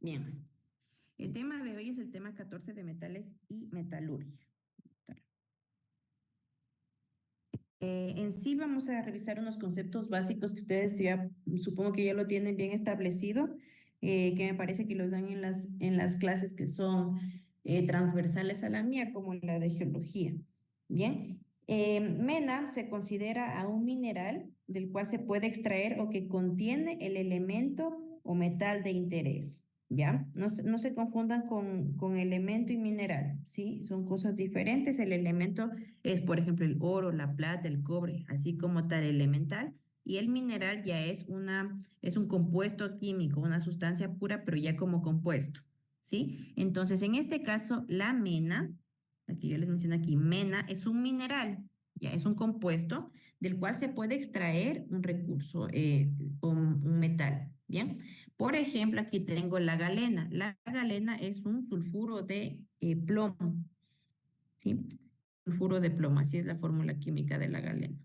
Bien, el tema de hoy es el tema 14 de metales y metalurgia. En sí vamos a revisar unos conceptos básicos que ustedes ya, supongo que ya lo tienen bien establecido, que me parece que los dan en las clases que son transversales a la mía, como la de geología. Bien, mena se considera a un mineral del cual se puede extraer o que contiene el elemento o metal de interés. ¿Ya? No se confundan con elemento y mineral, ¿sí? Son cosas diferentes. El elemento es, por ejemplo, el oro, la plata, el cobre, así como tal elemental. Y el mineral ya es un compuesto químico, una sustancia pura, pero ya como compuesto, ¿sí? Entonces, en este caso, la mena, la que yo les menciono aquí, mena es un mineral, ya es un compuesto del cual se puede extraer un recurso, un metal, ¿bien? Por ejemplo, aquí tengo la galena. La galena es un sulfuro de plomo, ¿sí? Sulfuro de plomo, así es la fórmula química de la galena.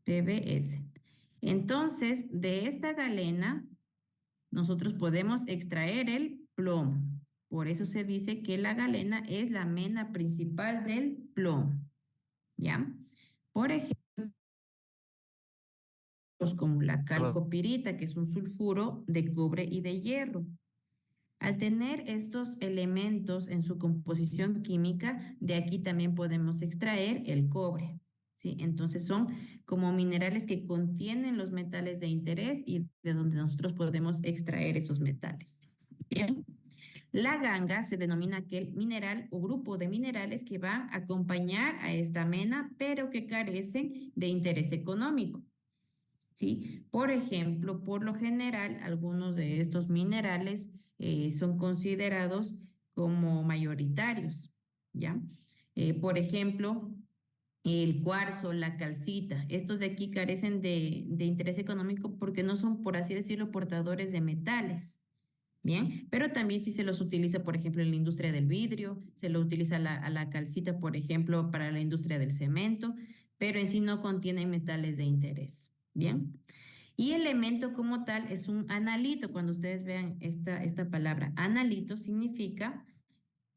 PbS. Entonces, de esta galena, nosotros podemos extraer el plomo. Por eso se dice que la galena es la mena principal del plomo, ¿ya? Por ejemplo, como la calcopirita, que es un sulfuro de cobre y de hierro. Al tener estos elementos en su composición química, de aquí también podemos extraer el cobre, ¿sí? Entonces son como minerales que contienen los metales de interés y de donde nosotros podemos extraer esos metales. Bien. La ganga se denomina aquel mineral o grupo de minerales que van a acompañar a esta mena, pero que carecen de interés económico. ¿Sí? Por ejemplo, por lo general, algunos de estos minerales son considerados como mayoritarios, ¿ya? Por ejemplo, el cuarzo, la calcita, estos de aquí carecen de interés económico porque no son, por así decirlo, portadores de metales. Bien, pero también si se los utiliza, por ejemplo, en la industria del vidrio, se lo utiliza a la calcita, por ejemplo, para la industria del cemento, pero en sí no contienen metales de interés. Bien. Y elemento como tal es un analito. Cuando ustedes vean esta palabra, analito significa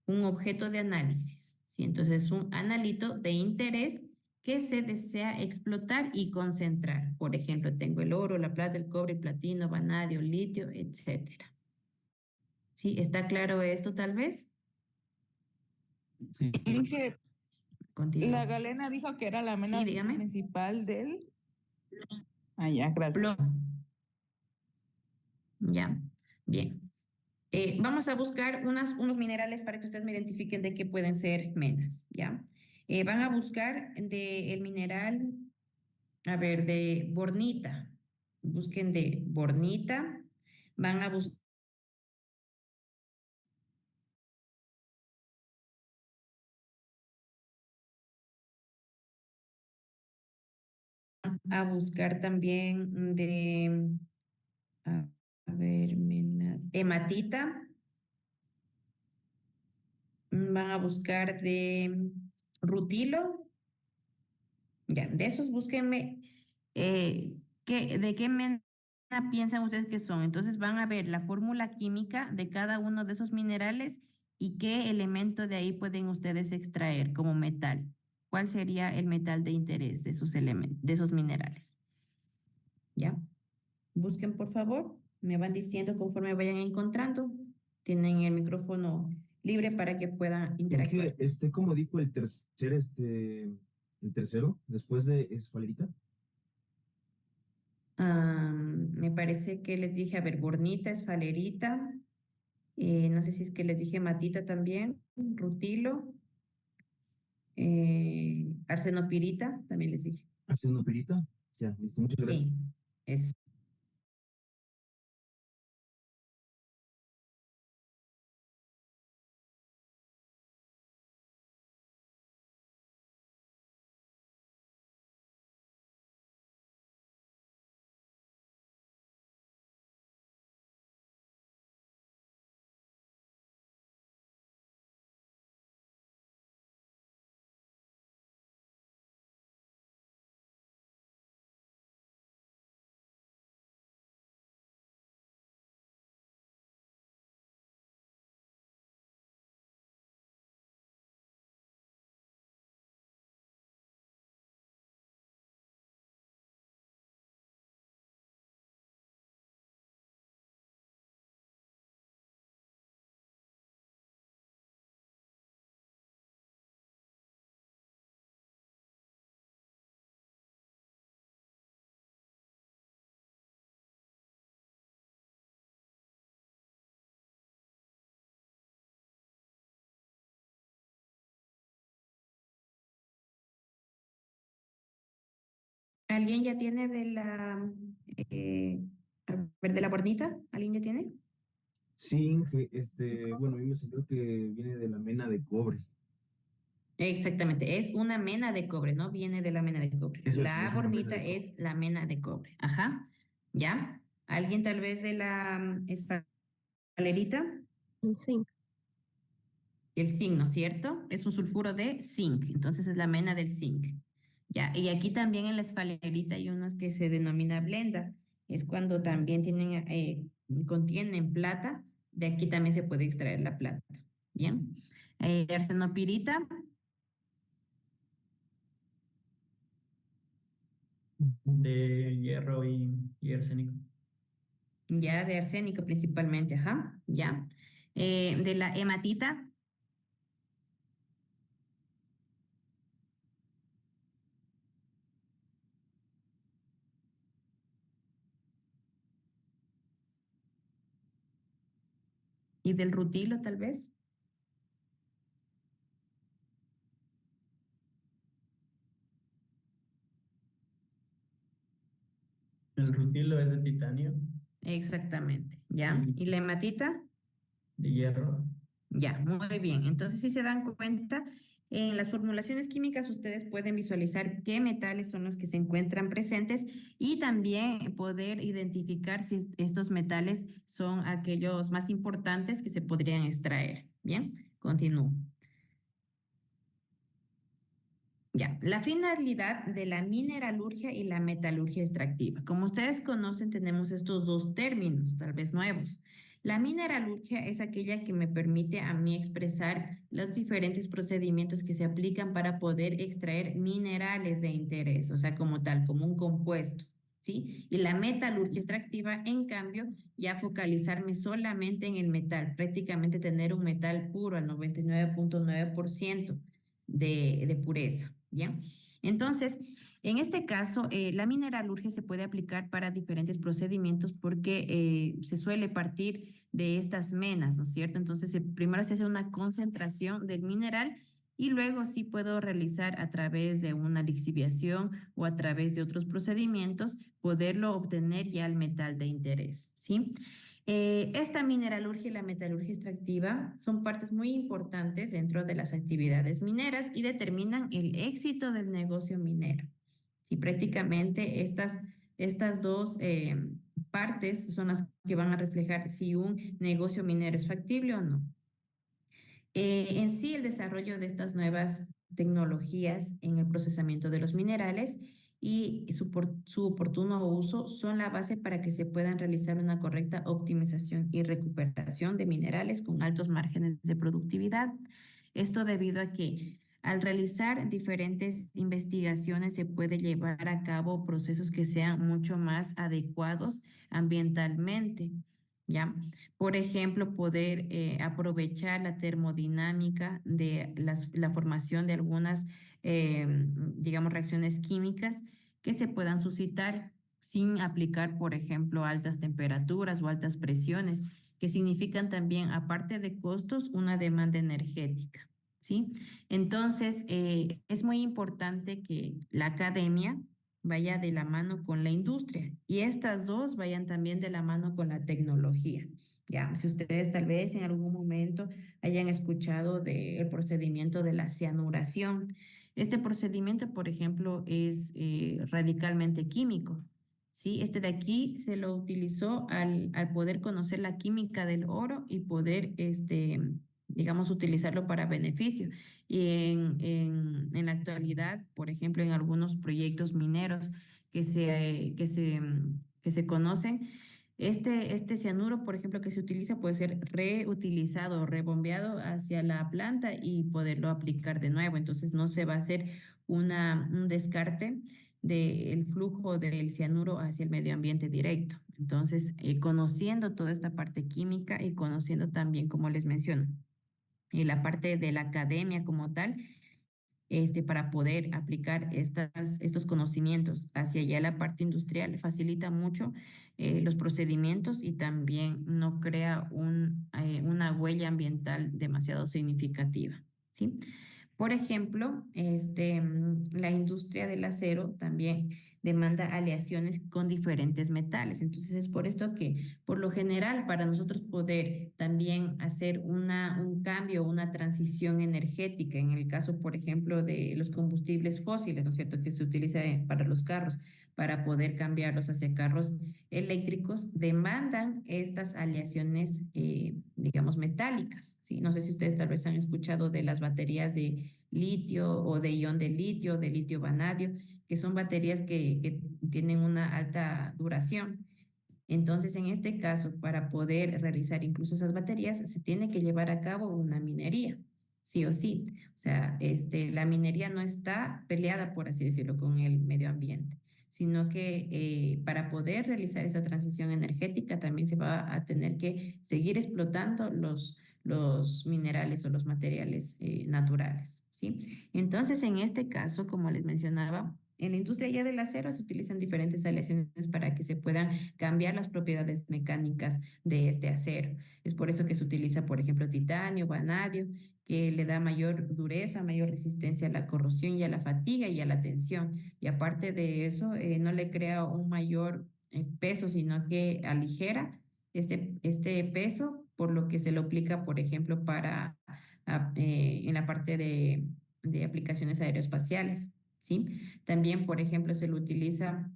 un objeto de análisis, ¿sí? Entonces es un analito de interés que se desea explotar y concentrar. Por ejemplo, tengo el oro, la plata, el cobre, el platino, vanadio, litio, etcétera. ¿Sí? ¿Está claro esto tal vez? Sí. Dije, Continúo. la galena dijo que era la Sí, mena dígame. principal del... Ah, ya, gracias. Plomo. Ya. Bien. Vamos a buscar unos minerales para que ustedes me identifiquen de qué pueden ser menas, ¿ya? Van a buscar el mineral, a ver, de bornita. Busquen de bornita. Van a buscar también a, a ver, hematita. Van a buscar de rutilo. Ya, de esos búsquenme de qué mena piensan ustedes que son. Entonces van a ver la fórmula química de cada uno de esos minerales y qué elemento de ahí pueden ustedes extraer como metal. ¿Cuál sería el metal de interés de esos elementos, de esos minerales? ¿Ya? Busquen, por favor. Me van diciendo conforme vayan encontrando. Tienen el micrófono libre para que puedan interactuar. Como dijo el tercero, después de esfalerita. Me parece que les dije, a ver, bornita, esfalerita, no sé si es que les dije matita también, rutilo, arsenopirita, también les dije. Haciendo pirita. Ya, listo, muchas gracias. Sí, es ¿Alguien ya tiene de la, eh, a ver, de la bornita? ¿Alguien ya tiene? Zinc, bueno, a mí me salió que viene de la mena de cobre. Exactamente, es una mena de cobre, ¿no? Viene de la mena de cobre. La Es una mena bornita de cobre. es la mena de cobre. Ajá, ¿ya? ¿Alguien tal vez de la esfalerita? El zinc. El zinc, ¿no es cierto? Es un sulfuro de zinc, entonces es la mena del zinc. Ya, y aquí también en la esfalerita hay unas que se denomina blenda, es cuando también tienen, contienen plata, de aquí también se puede extraer la plata. Bien, arsenopirita, De hierro y arsénico. ya de arsénico principalmente, ajá, ya. De la hematita, y del rutilo tal vez. El rutilo es de titanio, Exactamente, ya. y Y la hematita. de hierro. Ya, muy bien. Entonces, si se dan cuenta, en las formulaciones químicas ustedes pueden visualizar qué metales son los que se encuentran presentes y también poder identificar si estos metales son aquellos más importantes que se podrían extraer. Bien, continúo. Ya, la finalidad de la mineralurgia y la metalurgia extractiva. Como ustedes conocen, tenemos estos dos términos, tal vez nuevos. La mineralurgia es aquella que me permite a mí expresar los diferentes procedimientos que se aplican para poder extraer minerales de interés, o sea, como tal, como un compuesto, ¿sí? Y la metalurgia extractiva, en cambio, ya focalizarme solamente en el metal, prácticamente tener un metal puro al 99.9% de pureza. ¿Bien? Entonces, en este caso, la mineralurgia se puede aplicar para diferentes procedimientos porque se suele partir de estas menas, ¿no es cierto? Entonces, primero se hace una concentración del mineral y luego sí puedo realizar a través de una lixiviación o a través de otros procedimientos, poderlo obtener ya el metal de interés, ¿sí? Esta mineralurgia y la metalurgia extractiva son partes muy importantes dentro de las actividades mineras y determinan el éxito del negocio minero. Si prácticamente estas dos partes son las que van a reflejar si un negocio minero es factible o no. En sí, el desarrollo de estas nuevas tecnologías en el procesamiento de los minerales y su oportuno uso son la base para que se puedan realizar una correcta optimización y recuperación de minerales con altos márgenes de productividad. Esto debido a que al realizar diferentes investigaciones se puede llevar a cabo procesos que sean mucho más adecuados ambientalmente. ¿Ya? Por ejemplo, poder aprovechar la termodinámica de la formación de algunas, digamos, reacciones químicas que se puedan suscitar sin aplicar, por ejemplo, altas temperaturas o altas presiones, que significan también, aparte de costos, una demanda energética, ¿sí? Entonces, es muy importante que la academia vaya de la mano con la industria y estas dos vayan también de la mano con la tecnología. Ya, si ustedes tal vez en algún momento hayan escuchado del procedimiento de la cianuración. Este procedimiento, por ejemplo, es radicalmente químico. Sí, este de aquí se lo utilizó al poder conocer la química del oro y poder, digamos, utilizarlo para beneficio. Y en la actualidad, por ejemplo, en algunos proyectos mineros que se conocen, este cianuro, por ejemplo, que se utiliza puede ser reutilizado, rebombeado hacia la planta y poderlo aplicar de nuevo. Entonces no se va a hacer un descarte del flujo del cianuro hacia el medio ambiente directo. Entonces, conociendo toda esta parte química y conociendo también, como les menciono, y la parte de la academia como tal, para poder aplicar estos conocimientos hacia allá la parte industrial, facilita mucho los procedimientos y también no crea una huella ambiental demasiado significativa, ¿sí? Por ejemplo, la industria del acero también demanda aleaciones con diferentes metales. Entonces es por esto que, por lo general, para nosotros poder también hacer un cambio, una transición energética, en el caso, por ejemplo, de los combustibles fósiles, ¿no es cierto?, que se utiliza para los carros, para poder cambiarlos hacia carros eléctricos, demandan estas aleaciones, digamos, metálicas, ¿sí? No sé si ustedes tal vez han escuchado de las baterías de litio o de ion de litio vanadio, que son baterías que tienen una alta duración. Entonces, en este caso, para poder realizar incluso esas baterías, se tiene que llevar a cabo una minería, sí o sí. O sea, la minería no está peleada, por así decirlo, con el medio ambiente, sino que para poder realizar esa transición energética también se va a tener que seguir explotando los minerales o los materiales naturales, ¿sí? Entonces, en este caso, como les mencionaba, en la industria ya del acero se utilizan diferentes aleaciones para que se puedan cambiar las propiedades mecánicas de este acero. Es por eso que se utiliza, por ejemplo, titanio, vanadio, que le da mayor dureza, mayor resistencia a la corrosión y a la fatiga y a la tensión. Y aparte de eso, no le crea un mayor peso, sino que aligera este peso, por lo que se lo aplica, por ejemplo, en la parte de aplicaciones aeroespaciales, ¿sí? También, por ejemplo, se lo utiliza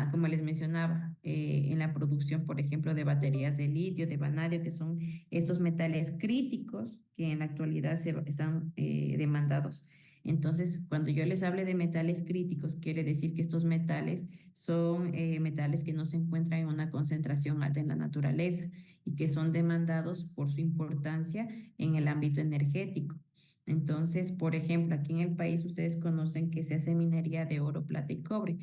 como les mencionaba, en la producción, por ejemplo, de baterías de litio, de vanadio, que son estos metales críticos que en la actualidad están demandados. Entonces, cuando yo les hable de metales críticos, quiere decir que estos metales son metales que no se encuentran en una concentración alta en la naturaleza y que son demandados por su importancia en el ámbito energético. Entonces, por ejemplo, aquí en el país ustedes conocen que se hace minería de oro, plata y cobre,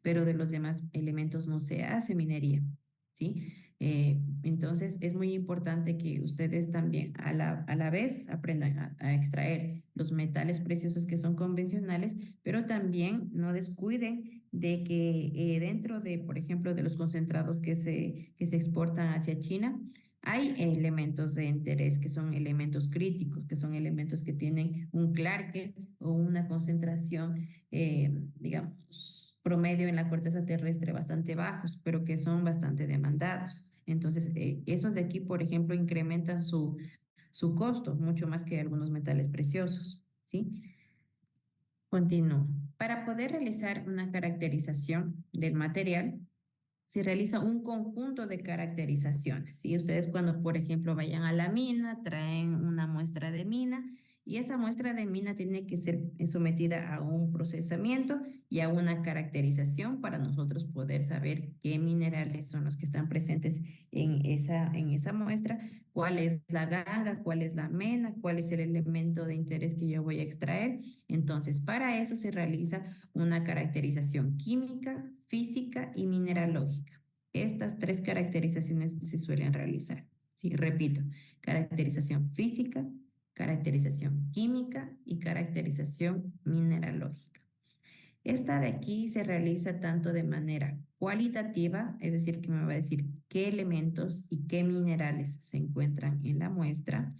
pero de los demás elementos no se hace minería, ¿sí? Entonces, es muy importante que ustedes también a la vez aprendan a extraer los metales preciosos que son convencionales, pero también no descuiden de que dentro de, por ejemplo, de los concentrados que se exportan hacia China, hay elementos de interés que son elementos críticos, que son elementos que tienen un Clarke o una concentración, digamos, promedio en la corteza terrestre bastante bajos, pero que son bastante demandados. Entonces, esos de aquí, por ejemplo, incrementan su costo mucho más que algunos metales preciosos, ¿sí? Continúo. Para poder realizar una caracterización del material, se realiza un conjunto de caracterizaciones. Y ustedes cuando, por ejemplo, vayan a la mina, traen una muestra de mina y esa muestra de mina tiene que ser sometida a un procesamiento y a una caracterización para nosotros poder saber qué minerales son los que están presentes en esa muestra, cuál es la ganga, cuál es la mena, cuál es el elemento de interés que yo voy a extraer. Entonces, para eso se realiza una caracterización química, física y mineralógica. Estas tres caracterizaciones se suelen realizar. Sí, repito, caracterización física, caracterización química y caracterización mineralógica. Esta de aquí se realiza tanto de manera cualitativa, es decir, que me va a decir qué elementos y qué minerales se encuentran en la muestra,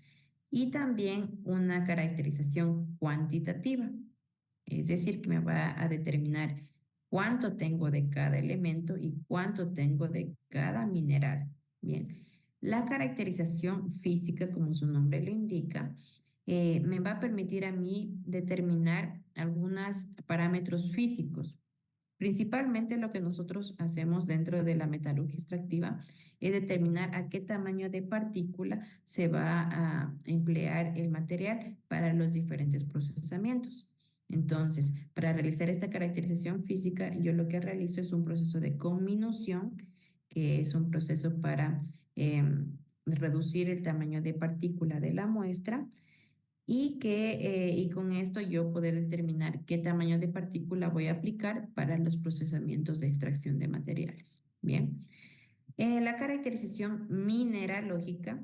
y también una caracterización cuantitativa, es decir, que me va a determinar cuánto tengo de cada elemento y cuánto tengo de cada mineral. Bien, la caracterización física, como su nombre lo indica, me va a permitir a mí determinar algunos parámetros físicos. Principalmente lo que nosotros hacemos dentro de la metalurgia extractiva es determinar a qué tamaño de partícula se va a emplear el material para los diferentes procesamientos. Entonces, para realizar esta caracterización física, yo lo que realizo es un proceso de conminución, que es un proceso para reducir el tamaño de partícula de la muestra y con esto yo poder determinar qué tamaño de partícula voy a aplicar para los procesamientos de extracción de materiales. Bien, la caracterización mineralógica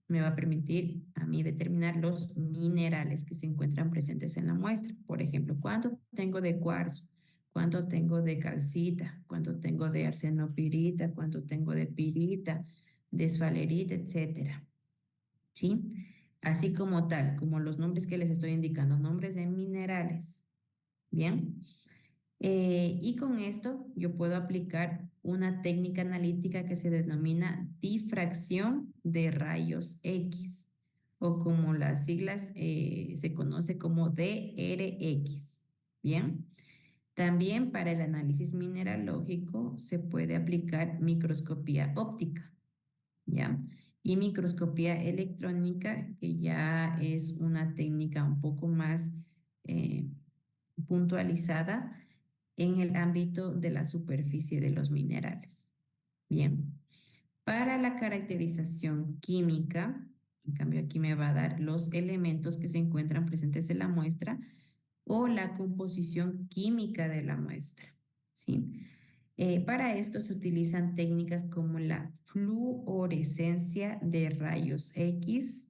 me va a permitir a mí determinar los minerales que se encuentran presentes en la muestra. Por ejemplo, cuánto tengo de cuarzo, cuánto tengo de calcita, cuánto tengo de arsenopirita, cuánto tengo de pirita, de esfalerita, etcétera. ¿Sí? Así como tal, como los nombres que les estoy indicando, nombres de minerales. Bien. Y con esto yo puedo aplicar una técnica analítica que se denomina difracción de rayos X, o como las siglas se conoce como DRX. Bien. También para el análisis mineralógico se puede aplicar microscopía óptica, ¿ya? Y microscopía electrónica, que ya es una técnica un poco más eh, puntualizada en el ámbito de la superficie de los minerales. Bien, para la caracterización química, en cambio aquí me va a dar los elementos que se encuentran presentes en la muestra o la composición química de la muestra, ¿sí? Para esto se utilizan técnicas como la fluorescencia de rayos X,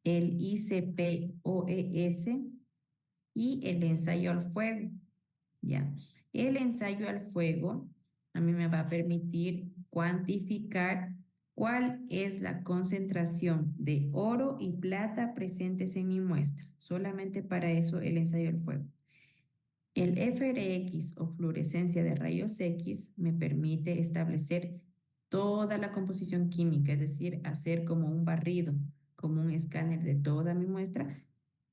el ICP-OES y el ensayo al fuego. Ya. El ensayo al fuego a mí me va a permitir cuantificar cuál es la concentración de oro y plata presentes en mi muestra. Solamente para eso el ensayo al fuego. El FRX o fluorescencia de rayos X me permite establecer toda la composición química, es decir, hacer como un barrido, como un escáner de toda mi muestra,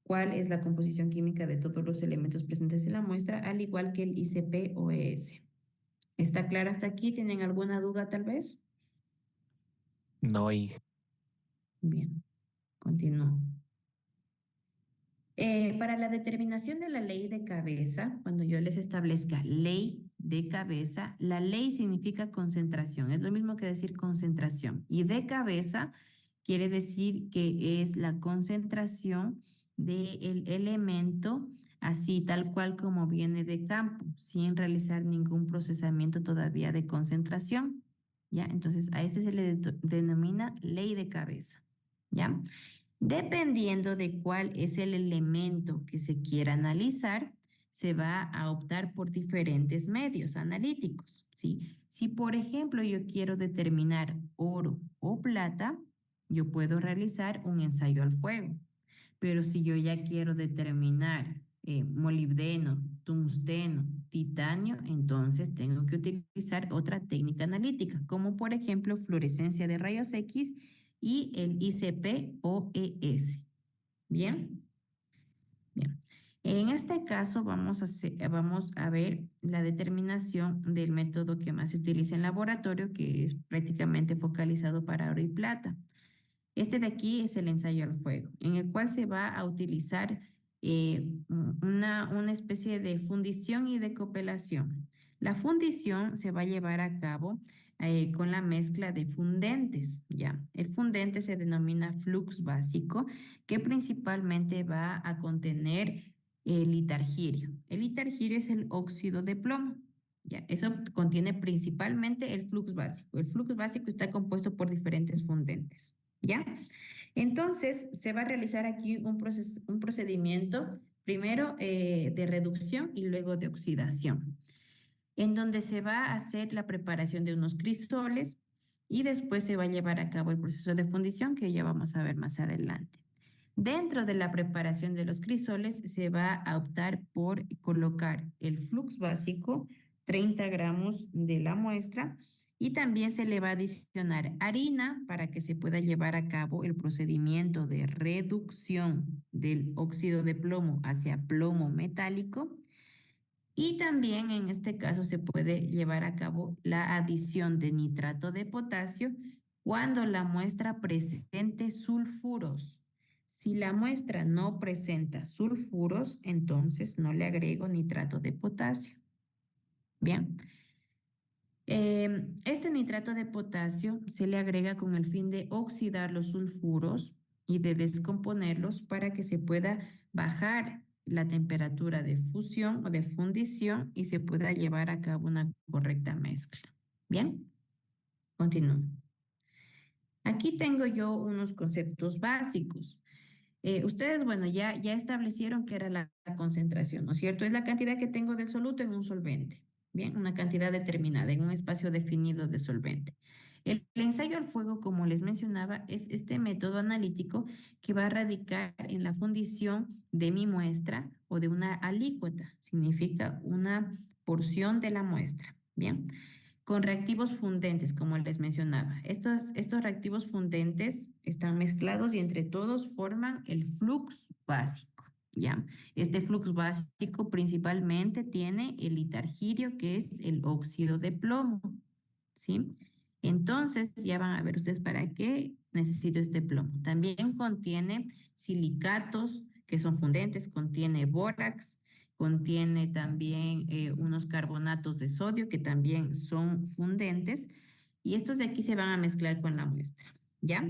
cuál es la composición química de todos los elementos presentes en la muestra, al igual que el ICP o ES. ¿Está claro hasta aquí? ¿Tienen alguna duda tal vez? No, y Bien, continúo. Para la determinación de la ley de cabeza, cuando yo les establezca ley de cabeza, la ley significa concentración, es lo mismo que decir concentración. Y de cabeza quiere decir que es la concentración del elemento así tal cual como viene de campo, sin realizar ningún procesamiento todavía de concentración. ¿Ya? Entonces a ese se le denomina ley de cabeza. ¿Ya? Dependiendo de cuál es el elemento que se quiera analizar, se va a optar por diferentes medios analíticos, ¿sí? Si, por ejemplo, yo quiero determinar oro o plata, yo puedo realizar un ensayo al fuego. Pero si yo ya quiero determinar molibdeno, tungsteno, titanio, entonces tengo que utilizar otra técnica analítica, como por ejemplo fluorescencia de rayos X y el ICP o ES. ¿Bien? Bien. En este caso vamos a ver la determinación del método que más se utiliza en laboratorio, que es prácticamente focalizado para oro y plata. Este de aquí es el ensayo al fuego, en el cual se va a utilizar una especie de fundición y de copelación. La fundición se va a llevar a cabo con la mezcla de fundentes, ¿ya? El fundente se denomina flux básico, que principalmente va a contener el litargirio. El litargirio es el óxido de plomo. Ya, eso contiene principalmente el flux básico. El flux básico está compuesto por diferentes fundentes. ¿Ya? Entonces, se va a realizar aquí un procedimiento, primero de reducción y luego de oxidación, en donde se va a hacer la preparación de unos crisoles y después se va a llevar a cabo el proceso de fundición que ya vamos a ver más adelante. Dentro de la preparación de los crisoles se va a optar por colocar el flux básico, 30 gramos de la muestra, y también se le va a adicionar harina para que se pueda llevar a cabo el procedimiento de reducción del óxido de plomo hacia plomo metálico. Y también en este caso se puede llevar a cabo la adición de nitrato de potasio cuando la muestra presente sulfuros. Si la muestra no presenta sulfuros, entonces no le agrego nitrato de potasio. Bien. Este nitrato de potasio se le agrega con el fin de oxidar los sulfuros y de descomponerlos para que se pueda bajar la temperatura de fusión o de fundición y se pueda llevar a cabo una correcta mezcla. Bien, continúo. Aquí tengo yo unos conceptos básicos. Ustedes, bueno, ya establecieron que era la concentración, ¿no es cierto? Es la cantidad que tengo del soluto en un solvente. Bien, una cantidad determinada en un espacio definido de solvente. El ensayo al fuego, como les mencionaba, es este método analítico que va a radicar en la fundición de mi muestra o de una alícuota, significa una porción de la muestra. Bien, con reactivos fundentes, como les mencionaba. Estos reactivos fundentes están mezclados y entre todos forman el flux básico. ¿Ya? Este flux básico principalmente tiene el litargirio, que es el óxido de plomo. ¿Sí? Entonces, ya van a ver ustedes para qué necesito este plomo. También contiene silicatos que son fundentes, contiene bórax, contiene también unos carbonatos de sodio que también son fundentes y estos de aquí se van a mezclar con la muestra, ¿ya?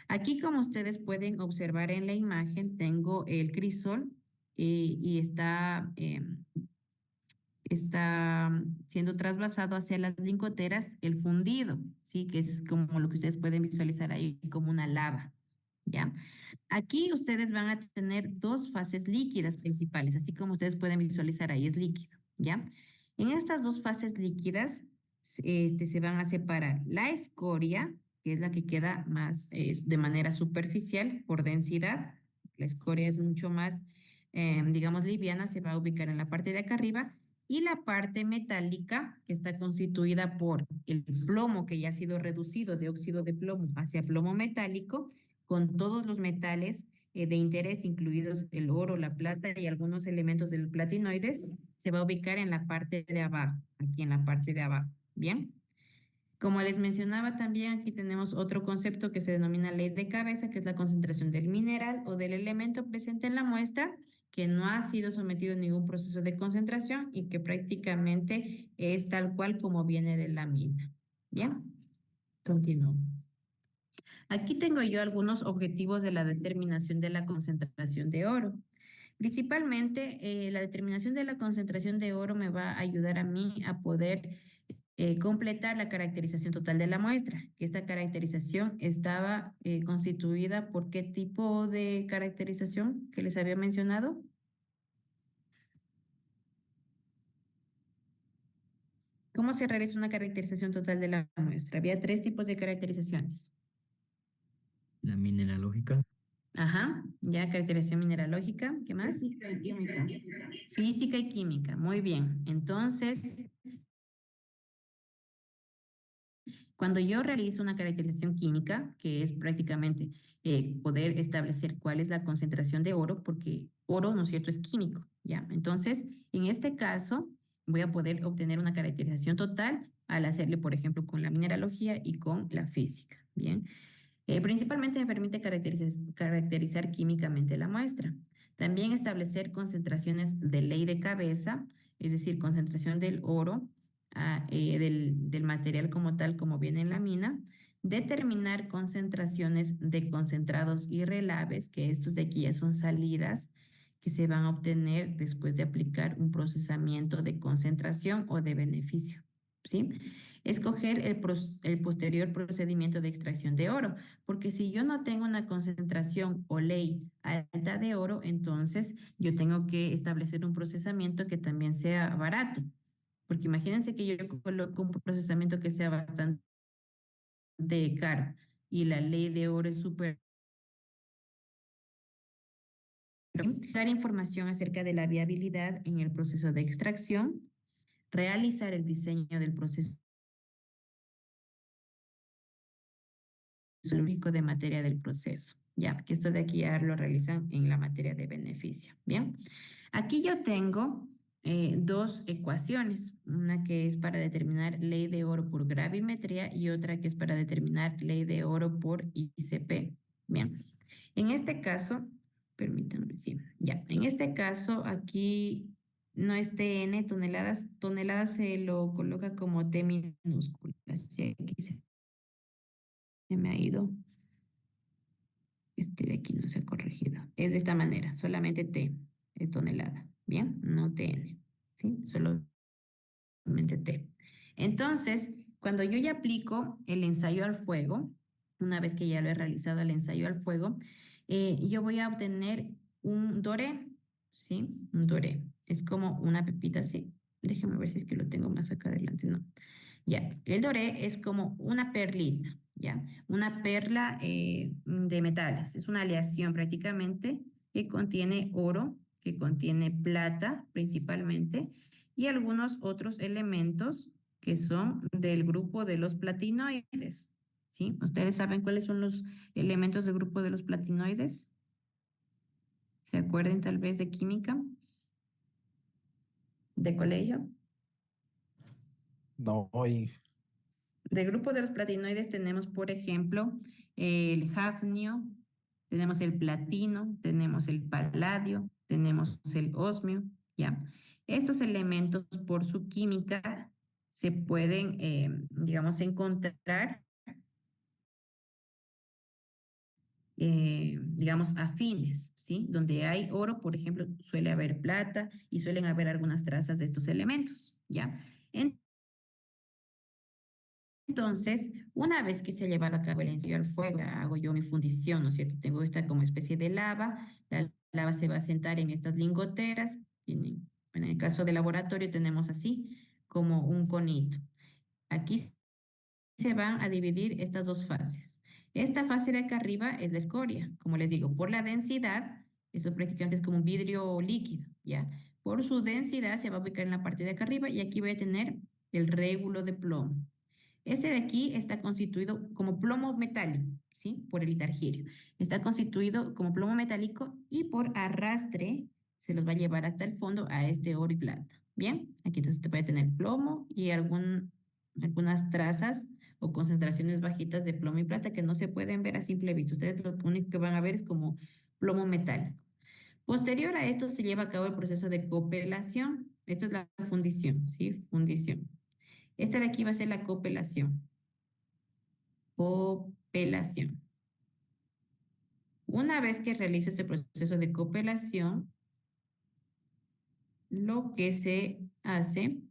Aquí, como ustedes pueden observar en la imagen, tengo el crisol y está siendo trasvasado hacia las lingoteras el fundido, ¿sí? Que es como lo que ustedes pueden visualizar ahí, como una lava, ¿ya? Aquí ustedes van a tener dos fases líquidas principales, así como ustedes pueden visualizar ahí, es líquido, ¿ya? En estas dos fases líquidas se van a separar la escoria, que es la que queda más de manera superficial por densidad. La escoria es mucho más, digamos, liviana, se va a ubicar en la parte de acá arriba. Y la parte metálica, que está constituida por el plomo que ya ha sido reducido de óxido de plomo hacia plomo metálico, con todos los metales de interés, incluidos el oro, la plata y algunos elementos del platinoides, se va a ubicar en la parte de abajo, aquí en la parte de abajo. Bien. Como les mencionaba también, aquí tenemos otro concepto que se denomina ley de cabeza, que es la concentración del mineral o del elemento presente en la muestra, que no ha sido sometido a ningún proceso de concentración y que prácticamente es tal cual como viene de la mina. Bien, continúo. Aquí tengo yo algunos objetivos de la determinación de la concentración de oro. Principalmente, la determinación de la concentración de oro me va a ayudar a mí a poder completar la caracterización total de la muestra, que esta caracterización estaba constituida por qué tipo de caracterización que les había mencionado. ¿Cómo se realiza una caracterización total de la muestra? Había tres tipos de caracterizaciones. La mineralógica. Ajá, ya caracterización mineralógica, ¿qué más? Física y química. Física y química, muy bien. Entonces, cuando yo realizo una caracterización química, que es prácticamente poder establecer cuál es la concentración de oro, porque oro, ¿no es cierto?, es químico, ¿ya? Entonces, en este caso, voy a poder obtener una caracterización total al hacerle, por ejemplo, con la mineralogía y con la física, ¿bien? Principalmente me permite caracterizar químicamente la muestra. También establecer concentraciones de ley de cabeza, es decir, concentración del oro, del material como tal, como viene en la mina. Determinar concentraciones de concentrados y relaves, que estos de aquí ya son salidas que se van a obtener después de aplicar un procesamiento de concentración o de beneficio, ¿sí? Escoger el posterior procedimiento de extracción de oro, porque si yo no tengo una concentración o ley alta de oro, entonces yo tengo que establecer un procesamiento que también sea barato, porque imagínense que yo coloco un procesamiento que sea bastante caro y la ley de oro es súper. Dar información acerca de la viabilidad en el proceso de extracción, realizar el diseño del proceso lúdico de materia del proceso, ya, que esto de aquí ya lo realizan en la materia de beneficio, ¿bien? Aquí yo tengo dos ecuaciones, una que es para determinar ley de oro por gravimetría y otra que es para determinar ley de oro por ICP, ¿bien? En este caso, permítanme, sí, ya, en este caso aquí no es TN, toneladas, toneladas se lo coloca como T minúscula, así aquí se me ha ido. Este de aquí no se ha corregido. Es de esta manera, solamente T es tonelada, ¿bien? No TN, ¿sí? Solamente T. Entonces, cuando yo ya aplico el ensayo al fuego, una vez que ya lo he realizado el ensayo al fuego, yo voy a obtener un doré, ¿sí? Un doré. Es como una pepita así. Déjeme ver si es que lo tengo más acá adelante, no. Ya, el doré es como una perlita, ¿ya? Una perla de metales. Es una aleación prácticamente que contiene oro, que contiene plata principalmente y algunos otros elementos que son del grupo de los platinoides, ¿sí? ¿Ustedes saben cuáles son los elementos del grupo de los platinoides? ¿Se acuerdan tal vez de química, de colegio? No, Inge. Del grupo de los platinoides tenemos, por ejemplo, el hafnio, tenemos el platino, tenemos el paladio, tenemos el osmio, ¿ya? Estos elementos, por su química, se pueden, digamos, encontrar, digamos, afines, ¿sí? Donde hay oro, por ejemplo, suele haber plata y suelen haber algunas trazas de estos elementos, ¿ya? Entonces, una vez que se ha llevado a cabo el ensayo al fuego, hago yo mi fundición, ¿no es cierto? Tengo esta como especie de lava, la lava se va a sentar en estas lingoteras, en el caso del laboratorio tenemos así como un conito. Aquí se van a dividir estas dos fases. Esta fase de acá arriba es la escoria, como les digo, por la densidad, eso prácticamente es como un vidrio líquido, ¿ya? Por su densidad se va a ubicar en la parte de acá arriba y aquí voy a tener el régulo de plomo. Ese de aquí está constituido como plomo metálico, ¿sí? Por el litargirio. Está constituido como plomo metálico y por arrastre se los va a llevar hasta el fondo a este oro y plata. Bien, aquí entonces te puede tener plomo y algunas trazas o concentraciones bajitas de plomo y plata que no se pueden ver a simple vista. Ustedes lo único que van a ver es como plomo metálico. Posterior a esto se lleva a cabo el proceso de copelación. Esto es la fundición, ¿sí? Fundición. Esta de aquí va a ser la copelación. Copelación. Una vez que realice este proceso de copelación, lo que se hace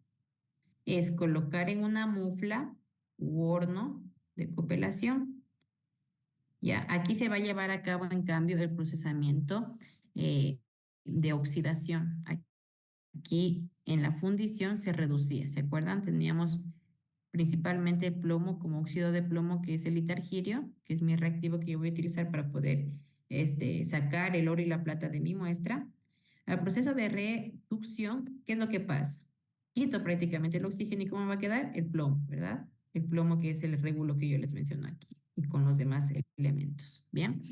es colocar en una mufla u horno de copelación. Ya, aquí se va a llevar a cabo, en cambio, el procesamiento de oxidación. Aquí en la fundición se reducía, ¿se acuerdan? Teníamos principalmente el plomo como óxido de plomo, que es el litargirio, que es mi reactivo que yo voy a utilizar para poder sacar el oro y la plata de mi muestra. Al proceso de reducción, ¿qué es lo que pasa? Quito prácticamente el oxígeno y ¿cómo va a quedar? El plomo, ¿verdad? El plomo que es el régulo que yo les menciono aquí y con los demás elementos. Bien.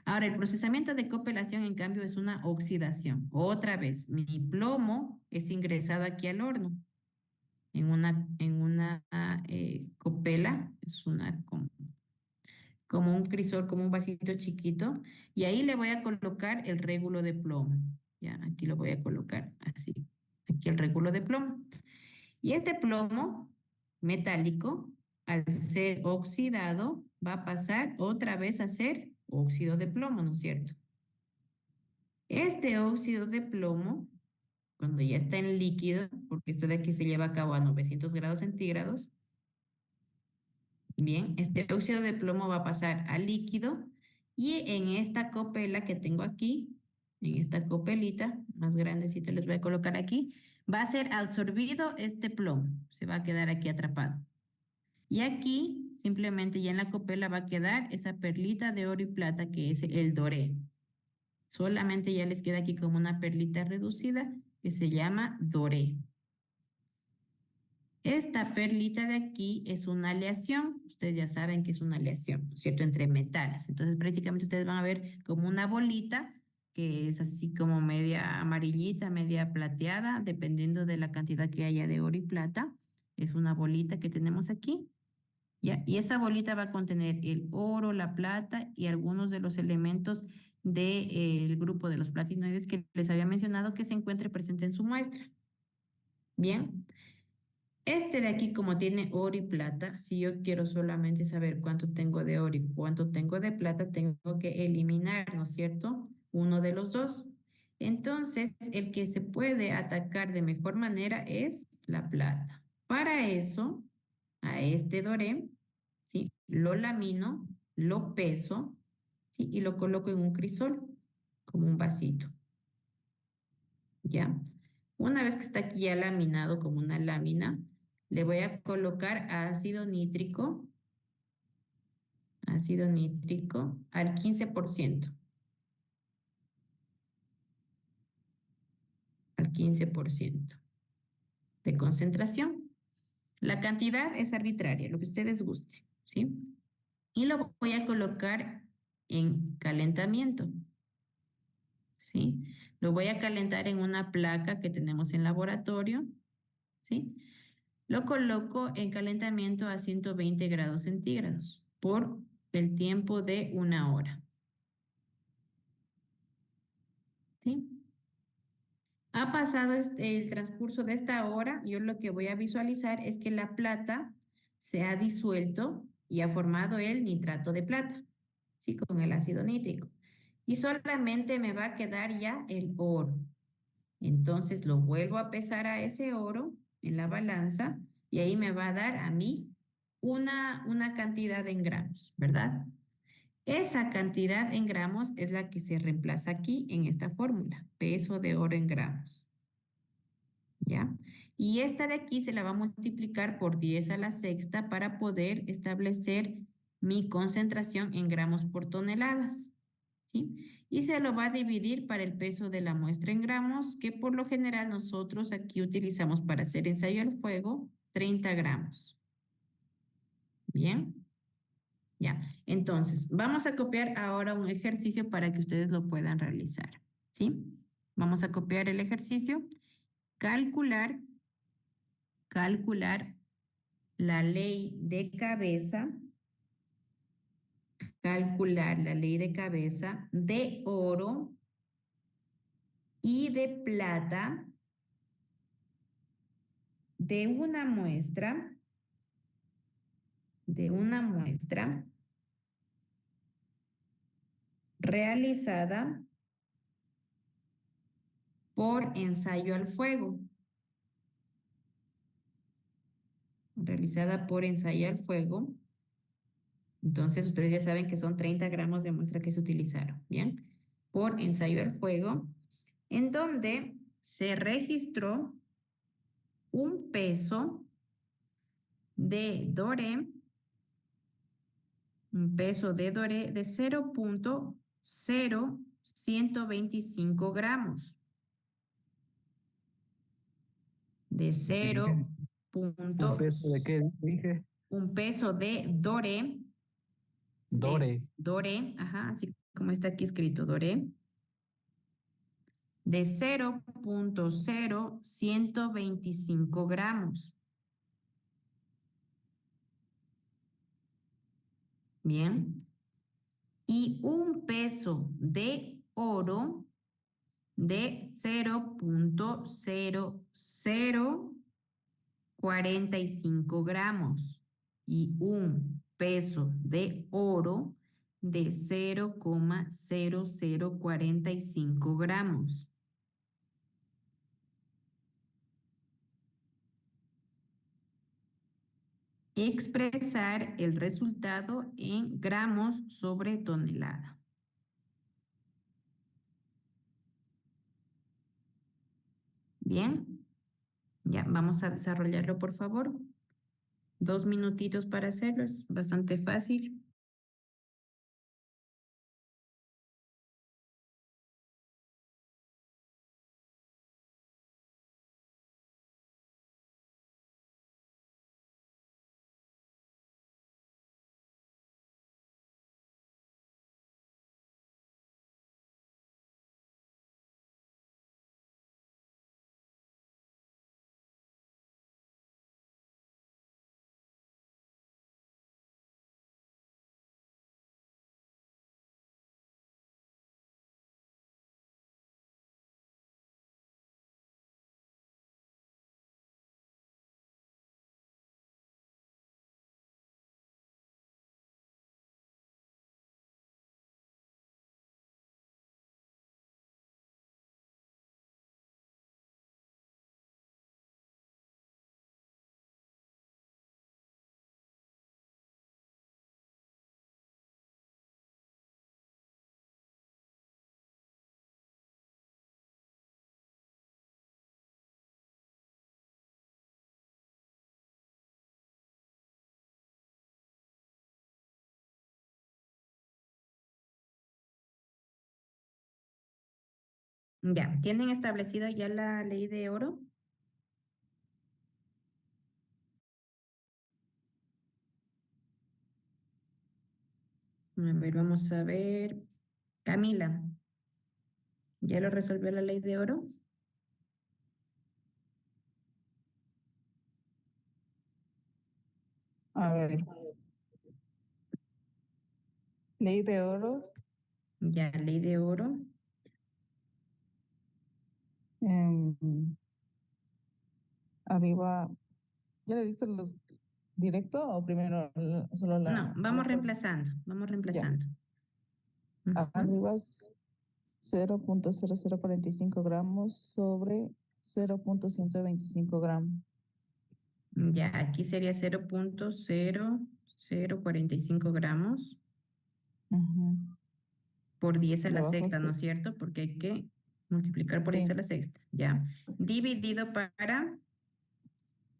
Ahora, el procesamiento de copelación, en cambio, es una oxidación. Otra vez, mi plomo es ingresado aquí al horno en una copela, es como un crisol, como un vasito chiquito, y ahí le voy a colocar el régulo de plomo. Ya, aquí lo voy a colocar así, aquí el régulo de plomo. Y este plomo metálico, al ser oxidado, va a pasar otra vez a ser óxido de plomo, ¿no es cierto? Este óxido de plomo, cuando ya está en líquido, porque esto de aquí se lleva a cabo a 900 grados centígrados, bien, este óxido de plomo va a pasar a líquido y en esta copela que tengo aquí, en esta copelita más grandecita les voy a colocar aquí, va a ser absorbido este plomo, se va a quedar aquí atrapado. Y aquí, simplemente ya en la copela va a quedar esa perlita de oro y plata que es el doré. Solamente ya les queda aquí como una perlita reducida que se llama doré. Esta perlita de aquí es una aleación. Ustedes ya saben que es una aleación, ¿no es cierto? Entre metales. Entonces prácticamente ustedes van a ver como una bolita que es así como media amarillita, media plateada, dependiendo de la cantidad que haya de oro y plata. Es una bolita que tenemos aquí. ¿Ya? Y esa bolita va a contener el oro, la plata y algunos de los elementos del grupo de los platinoides que les había mencionado que se encuentre presente en su muestra. Bien. Este de aquí, como tiene oro y plata, si yo quiero solamente saber cuánto tengo de oro y cuánto tengo de plata, tengo que eliminar, ¿no es cierto? Uno de los dos. Entonces, el que se puede atacar de mejor manera es la plata. Para eso, a este doré, ¿sí? Lo lamino, lo peso, ¿sí? Y lo coloco en un crisol, como un vasito. ¿Ya? Una vez que está aquí ya laminado como una lámina, le voy a colocar ácido nítrico al 15%. Al 15% de concentración. La cantidad es arbitraria, lo que ustedes gusten, ¿sí? Y lo voy a colocar en calentamiento, ¿sí? Lo voy a calentar en una placa que tenemos en laboratorio, ¿sí? Lo coloco en calentamiento a 120 grados centígrados por el tiempo de 1 hora, ¿sí? Ha pasado el transcurso de esta hora, yo lo que voy a visualizar es que la plata se ha disuelto y ha formado el nitrato de plata, ¿sí? Con el ácido nítrico. Y solamente me va a quedar ya el oro. Entonces lo vuelvo a pesar a ese oro en la balanza y ahí me va a dar a mí una cantidad en gramos, ¿verdad? Esa cantidad en gramos es la que se reemplaza aquí en esta fórmula, peso de oro en gramos. ¿Ya? Y esta de aquí se la va a multiplicar por 10 a la sexta para poder establecer mi concentración en gramos por toneladas, ¿sí? Y se lo va a dividir para el peso de la muestra en gramos, que por lo general nosotros aquí utilizamos para hacer ensayo al fuego 30 gramos. ¿Bien? Ya. Entonces, vamos a copiar ahora un ejercicio para que ustedes lo puedan realizar, ¿sí? Vamos a copiar el ejercicio. Calcular la ley de cabeza, calcular la ley de cabeza de oro y de plata de una muestra realizada por ensayo al fuego. Realizada por ensayo al fuego. Entonces, ustedes ya saben que son 30 gramos de muestra que se utilizaron, ¿bien? Por ensayo al fuego, en donde se registró un peso de doré, de 0.0125 gramos. De ¿Un peso de qué dije? un peso de doré, Dore. ajá, así como está aquí escrito, doré, de 0.0125 gramos. Bien. Y un peso de oro de 0.0045 gramos. Y un peso de oro de 0.0045 gramos. Expresar el resultado en gramos sobre tonelada. Bien, ya vamos a desarrollarlo, por favor. 2 minutitos para hacerlo, es bastante fácil. Ya, ¿tienen establecido ya la ley de oro? A ver, vamos a ver. Camila, ¿ya lo resolvió la ley de oro? A ver, ley de oro. Ya, ley de oro. em, arriba, ¿ya le diste los directo o primero solo No, vamos forma? reemplazando, vamos Ya, reemplazando. Ujú. arriba es 0.0045 gramos sobre 0.125 gramos. Ya, aquí sería 0.0045 gramos Ujú. por 10 a Y la abajo sexta, ¿no es cierto? Porque hay que multiplicar por 10 a sí, la sexta, ¿ya? Dividido para,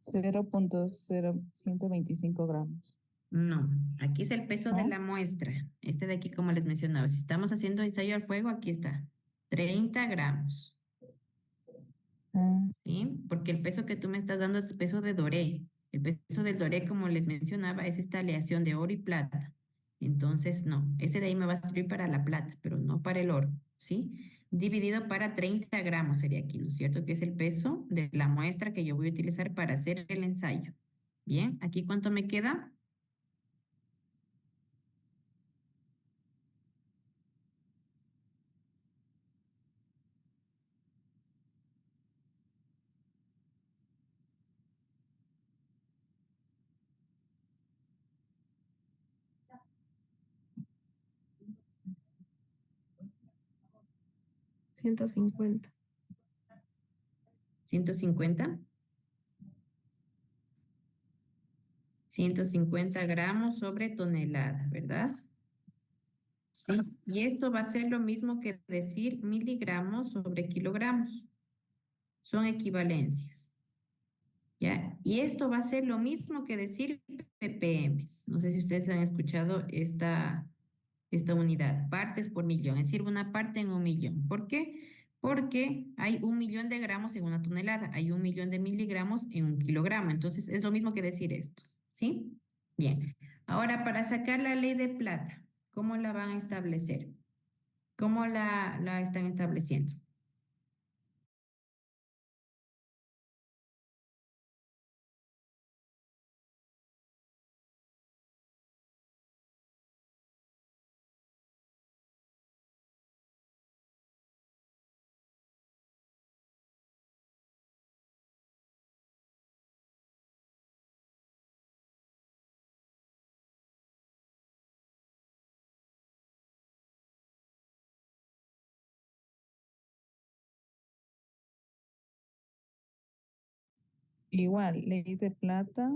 0.0125 gramos, no, aquí es el peso de ¿no? la muestra. Este de aquí, como les mencionaba, si estamos haciendo ensayo al fuego, aquí está, 30 gramos. Ah, ¿Sí? Porque el peso que tú me estás dando es peso de doré. El peso del doré, como les mencionaba, es esta aleación de oro y plata. Entonces, no, ese de ahí me va a servir para la plata, pero no para el oro, ¿sí? Dividido para 30 gramos sería aquí, ¿no es cierto? Que es el peso de la muestra que yo voy a utilizar para hacer el ensayo. Bien, ¿aquí cuánto me queda? 150. 150. 150 gramos sobre tonelada, ¿verdad? Sí. Y esto va a ser lo mismo que decir miligramos sobre kilogramos. Son equivalencias, ¿ya? Y esto va a ser lo mismo que decir ppm. No sé si ustedes han escuchado esta unidad, partes por millón, es decir, una parte en un millón. ¿Por qué? Porque hay 1 millón de gramos en una tonelada, hay 1 millón de miligramos en un kilogramo. Entonces, es lo mismo que decir esto, ¿sí? Bien. Ahora, para sacar la ley de plata, ¿cómo la van a establecer? ¿Cómo la están estableciendo? igual, ley de plata.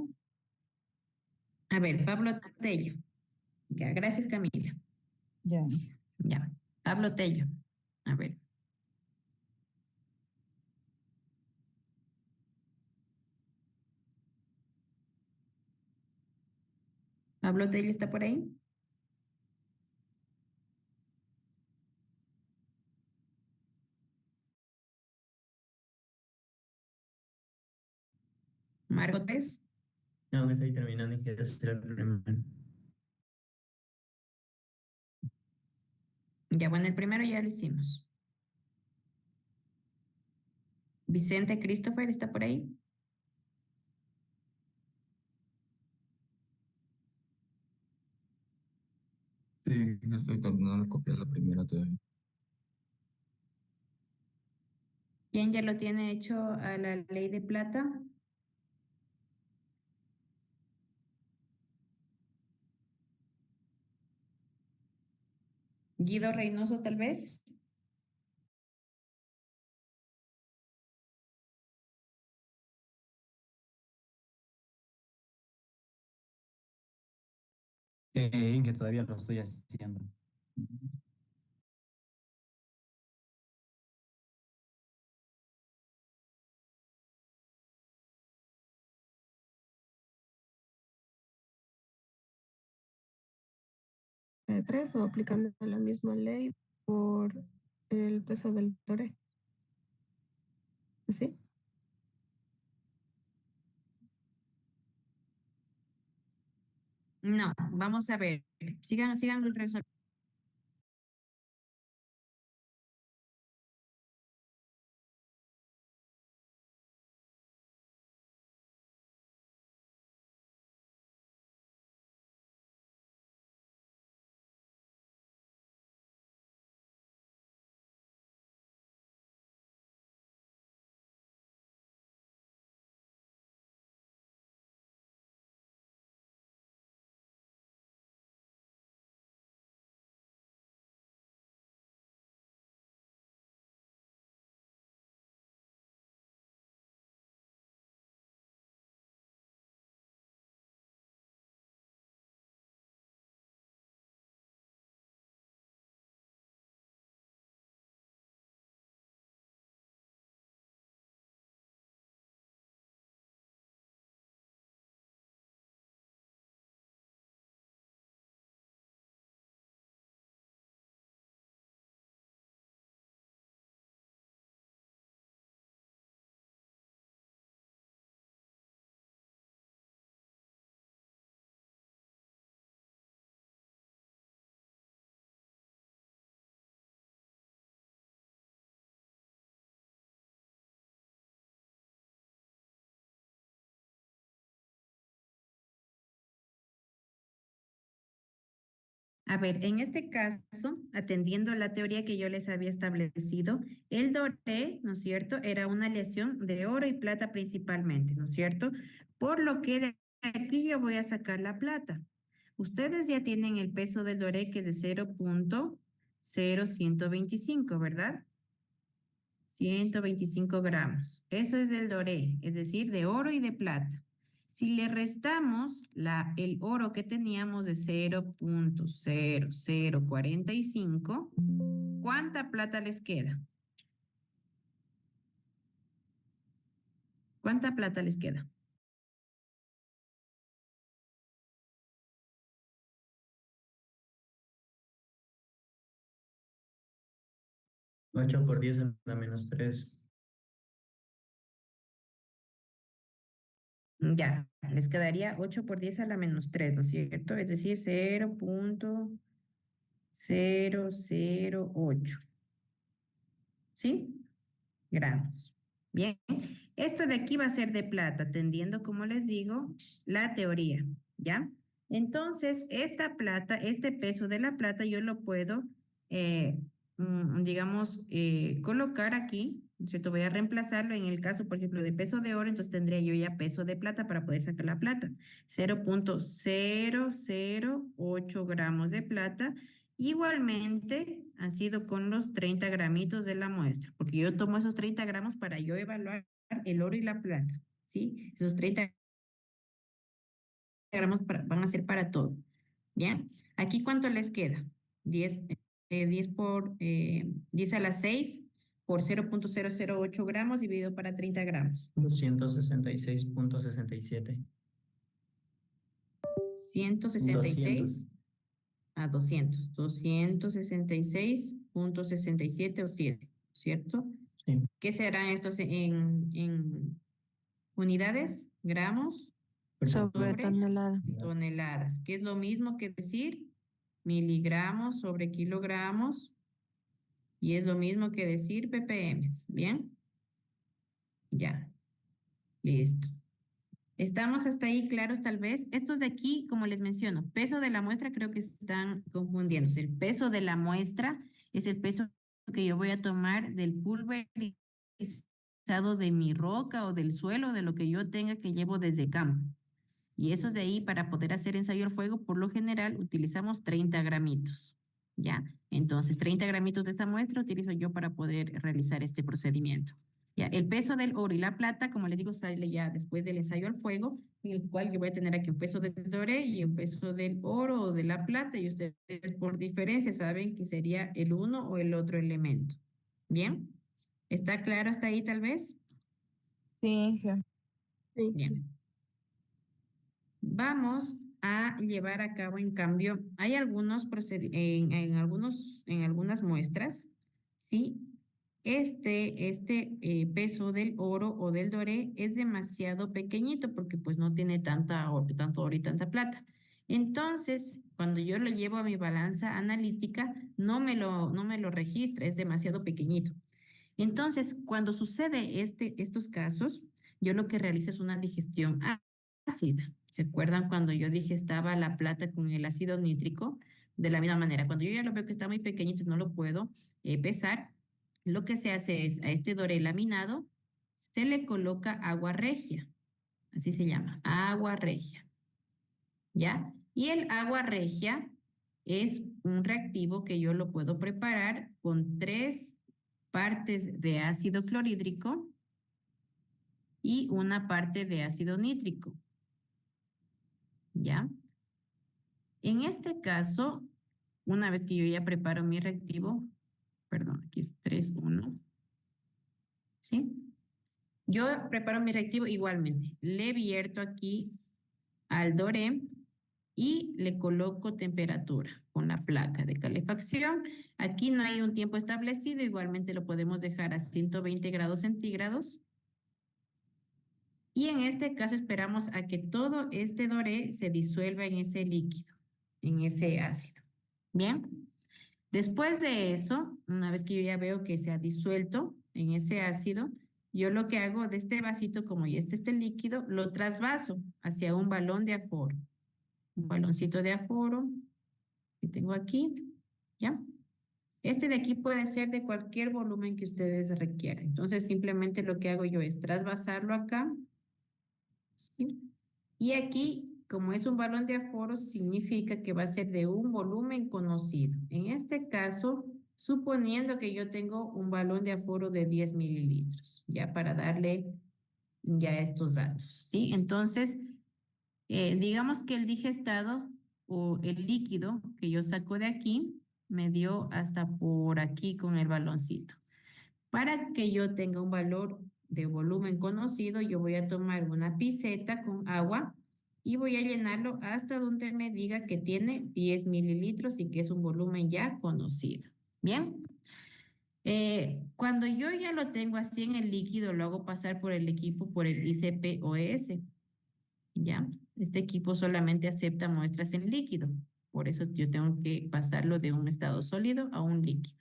A ver, Pablo Tello. Ya, gracias, Camila. Ya. Ya, Pablo Tello. A ver, Pablo Tello está por ahí. Marco Tess. No, que estoy terminando y quiero hacer el primero. Ya, bueno, el primero ya lo hicimos. Vicente Christopher está por ahí. Sí, estoy terminando de copiar la primera todavía. ¿Quién ya lo tiene hecho a la ley de plata? Guido Reynoso, tal vez. Que todavía lo estoy haciendo. De tres o aplicando la misma ley por el peso del dólar. ¿Sí? No, vamos a ver. Sigan resolviendo. A ver, en este caso, atendiendo a la teoría que yo les había establecido, el doré, ¿no es cierto?, era una aleación de oro y plata principalmente, ¿no es cierto? Por lo que de aquí yo voy a sacar la plata. Ustedes ya tienen el peso del doré que es de 0,0125, ¿verdad? 125 gramos. Eso es del doré, es decir, de oro y de plata. Si le restamos el oro que teníamos de 0,0045, ¿cuánta plata les queda? ¿Cuánta plata les queda? 8 por 10 a la menos 3. Ya, les quedaría 8 por 10 a la menos 3, ¿no es cierto? Es decir, 0,008. ¿Sí? Gramos. Bien, esto de aquí va a ser de plata, atendiendo, como les digo, la teoría, ¿ya? Entonces, esta plata, este peso de la plata, yo lo puedo, digamos, colocar aquí, ¿no es cierto? Voy a reemplazarlo en el caso, por ejemplo, de peso de oro, entonces tendría yo ya peso de plata para poder sacar la plata. 0,008 gramos de plata. Igualmente han sido con los 30 gramitos de la muestra, porque yo tomo esos 30 gramos para yo evaluar el oro y la plata, ¿sí? Esos 30 gramos van a ser para todo, ¿bien? Aquí, ¿cuánto les queda? 10 a la 6 por 0,008 gramos dividido para 30 gramos. 266.67. 166 a 266,67 o 7, ¿cierto? Sí. ¿Qué serán estos en unidades? ¿Gramos? Sobre tonelada. Toneladas, que es lo mismo que decir miligramos sobre kilogramos y es lo mismo que decir ppm. ¿Bien? Ya, listo. ¿Estamos hasta ahí claros tal vez? Estos de aquí, como les menciono, peso de la muestra creo que están confundiéndose. El peso de la muestra es el peso que yo voy a tomar del pulverizado de mi roca o del suelo, de lo que yo tenga que llevo desde campo. Y esos de ahí, para poder hacer ensayo al fuego, por lo general utilizamos 30 gramitos. ¿Ya? Entonces, 30 gramitos de esa muestra utilizo yo para poder realizar este procedimiento. Ya, el peso del oro y la plata, como les digo, sale ya después del ensayo al fuego, en el cual yo voy a tener aquí un peso del doré y un peso del oro o de la plata, y ustedes por diferencia saben que sería el uno o el otro elemento. ¿Bien? ¿Está claro hasta ahí tal vez? Sí, Inge. Sí. Bien. Vamos a llevar a cabo, en cambio, hay algunos en algunas muestras, ¿sí? peso del oro o del doré es demasiado pequeñito porque pues no tiene tanto oro y tanta plata. Entonces, cuando yo lo llevo a mi balanza analítica, no me lo registra, es demasiado pequeñito. Entonces, cuando sucede estos casos, yo lo que realizo es una digestión ácida. ¿Se acuerdan cuando yo digestaba la plata con el ácido nítrico? De la misma manera, cuando yo ya lo veo que está muy pequeñito y no lo puedo pesar, lo que se hace es a este doré laminado se le coloca agua regia, así se llama, agua regia, ¿ya? Y el agua regia es un reactivo que yo lo puedo preparar con 3 partes de ácido clorhídrico y 1 parte de ácido nítrico, ¿ya? En este caso, una vez que yo ya preparo mi reactivo, perdón, aquí es 3,1, ¿sí? Yo preparo mi reactivo igualmente. Le vierto aquí al doré y le coloco temperatura con la placa de calefacción. Aquí no hay un tiempo establecido, igualmente lo podemos dejar a 120 grados centígrados. Y en este caso esperamos a que todo este doré se disuelva en ese líquido, en ese ácido. Bien, después de eso, una vez que yo ya veo que se ha disuelto en ese ácido, yo lo que hago de este vasito, como ya este líquido, lo trasvaso hacia un balón de aforo. Un baloncito de aforo que tengo aquí, ¿ya? Este de aquí puede ser de cualquier volumen que ustedes requieran. Entonces, simplemente lo que hago yo es trasvasarlo acá, ¿sí? Y aquí, como es un balón de aforo, significa que va a ser de un volumen conocido. En este caso, suponiendo que yo tengo un balón de aforo de 10 mililitros, ya para darle ya estos datos, ¿sí? Entonces, digamos que el digestado o el líquido que yo saco de aquí me dio hasta por aquí con el baloncito. Para que yo tenga un valor de volumen conocido, yo voy a tomar una piseta con agua y voy a llenarlo hasta donde me diga que tiene 10 mililitros y que es un volumen ya conocido. Bien. Cuando yo ya lo tengo así en el líquido, lo hago pasar por el equipo, por el ICP-OS. ¿Ya? Este equipo solamente acepta muestras en líquido, por eso yo tengo que pasarlo de un estado sólido a un líquido.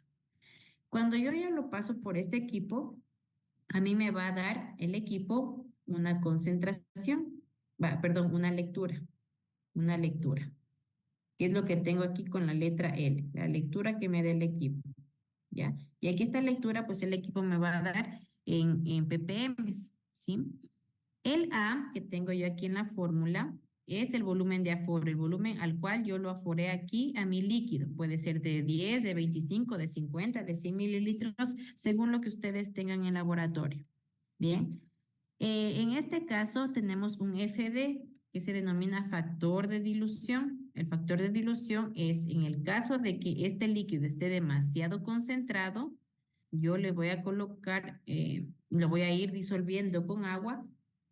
Cuando yo ya lo paso por este equipo, a mí me va a dar el equipo una concentración, perdón, una lectura, que es lo que tengo aquí con la letra L, la lectura que me da el equipo, ¿ya? Y aquí esta lectura, pues el equipo me va a dar en ppm, ¿sí? El A que tengo yo aquí en la fórmula es el volumen de aforo, el volumen al cual yo lo aforé aquí a mi líquido. Puede ser de 10, de 25, de 50, de 100 mililitros, según lo que ustedes tengan en laboratorio. Bien. En este caso tenemos un FD que se denomina factor de dilución. El factor de dilución es en el caso de que este líquido esté demasiado concentrado, yo le voy a colocar, lo voy a ir disolviendo con agua,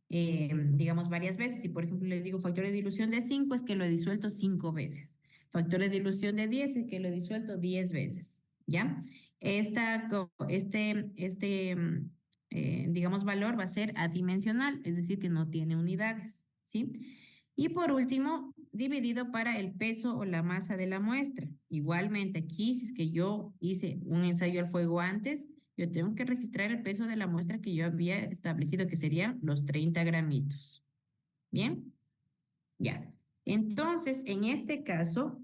digamos varias veces. Si por ejemplo les digo factor de dilución de 5 es que lo he disuelto 5 veces. Factor de dilución de 10 es que lo he disuelto 10 veces, ¿ya? Digamos, valor va a ser adimensional, es decir, que no tiene unidades, ¿sí? Y por último, dividido para el peso o la masa de la muestra. Igualmente aquí, si es que yo hice un ensayo al fuego antes, yo tengo que registrar el peso de la muestra que yo había establecido, que serían los 30 gramitos. ¿Bien? Ya. Entonces, en este caso,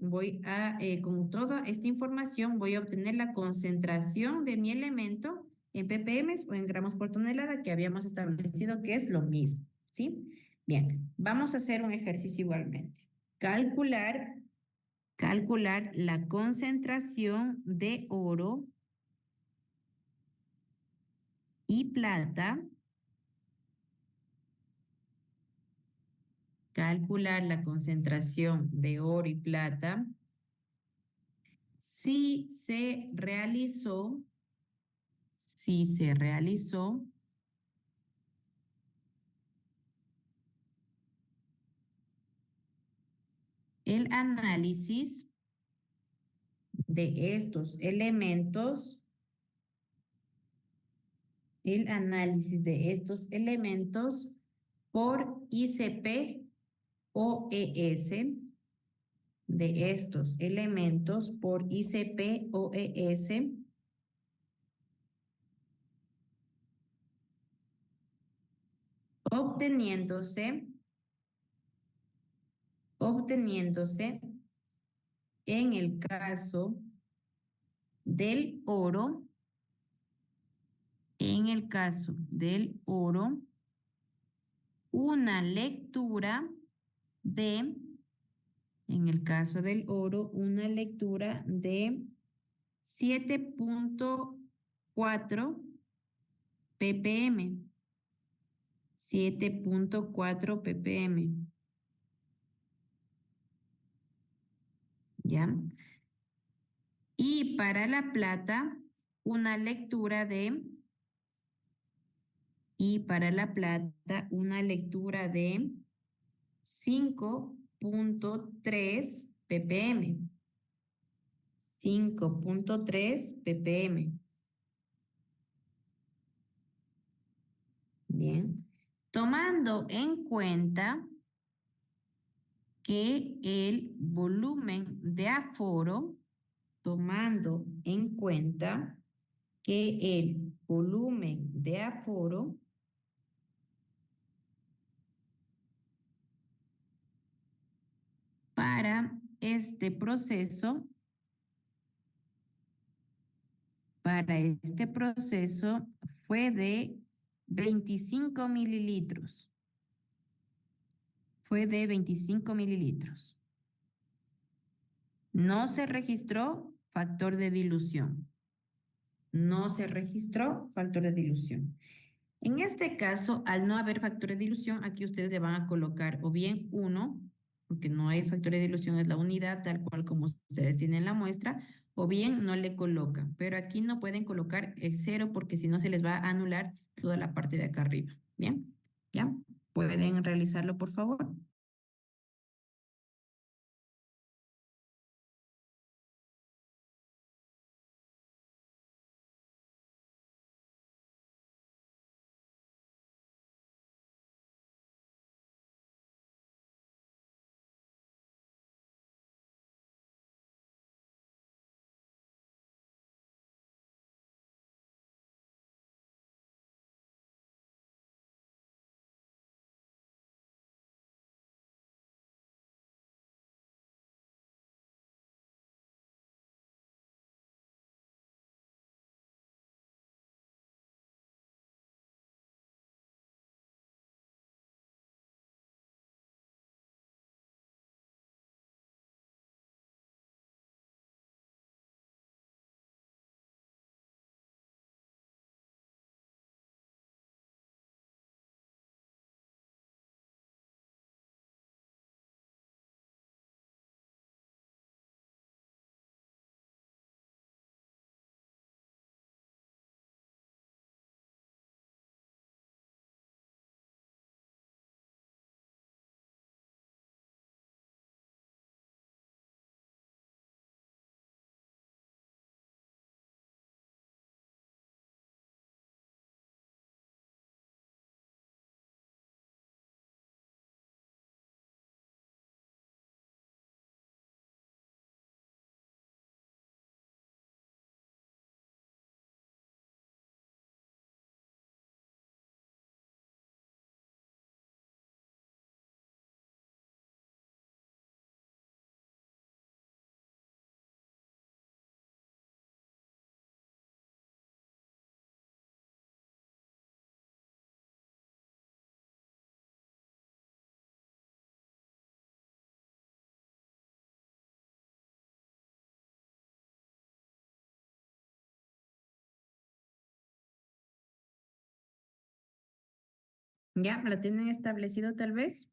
con toda esta información, voy a obtener la concentración de mi elemento en ppm o en gramos por tonelada que habíamos establecido que es lo mismo, ¿sí? Bien, vamos a hacer un ejercicio igualmente. Calcular la concentración de oro y plata. Calcular la concentración de oro y plata si se realizó el análisis de estos elementos el análisis de estos elementos por ICP o ES, de estos elementos por ICP o ES, obteniéndose en el caso del oro, una lectura de, en el caso del oro, una lectura de 7.4 ppm. 7.4 ppm. ¿Ya? Y para la plata, una lectura de, y para la plata, una lectura de 5.3 ppm. 5.3 ppm. Bien. Tomando en cuenta que el volumen de aforo, tomando en cuenta que el volumen de aforo para este proceso fue de 25 mililitros. Fue de 25 mililitros. No se registró factor de dilución. No se registró factor de dilución. En este caso, al no haber factor de dilución, aquí ustedes le van a colocar o bien 1, porque no hay factor de dilución, es la unidad tal cual como ustedes tienen la muestra, o bien no le colocan. Pero aquí no pueden colocar el 0 porque si no se les va a anular toda la parte de acá arriba. ¿Bien? ¿Ya? ¿Pueden realizarlo, por favor? ¿Ya? ¿Lo tienen establecido tal vez?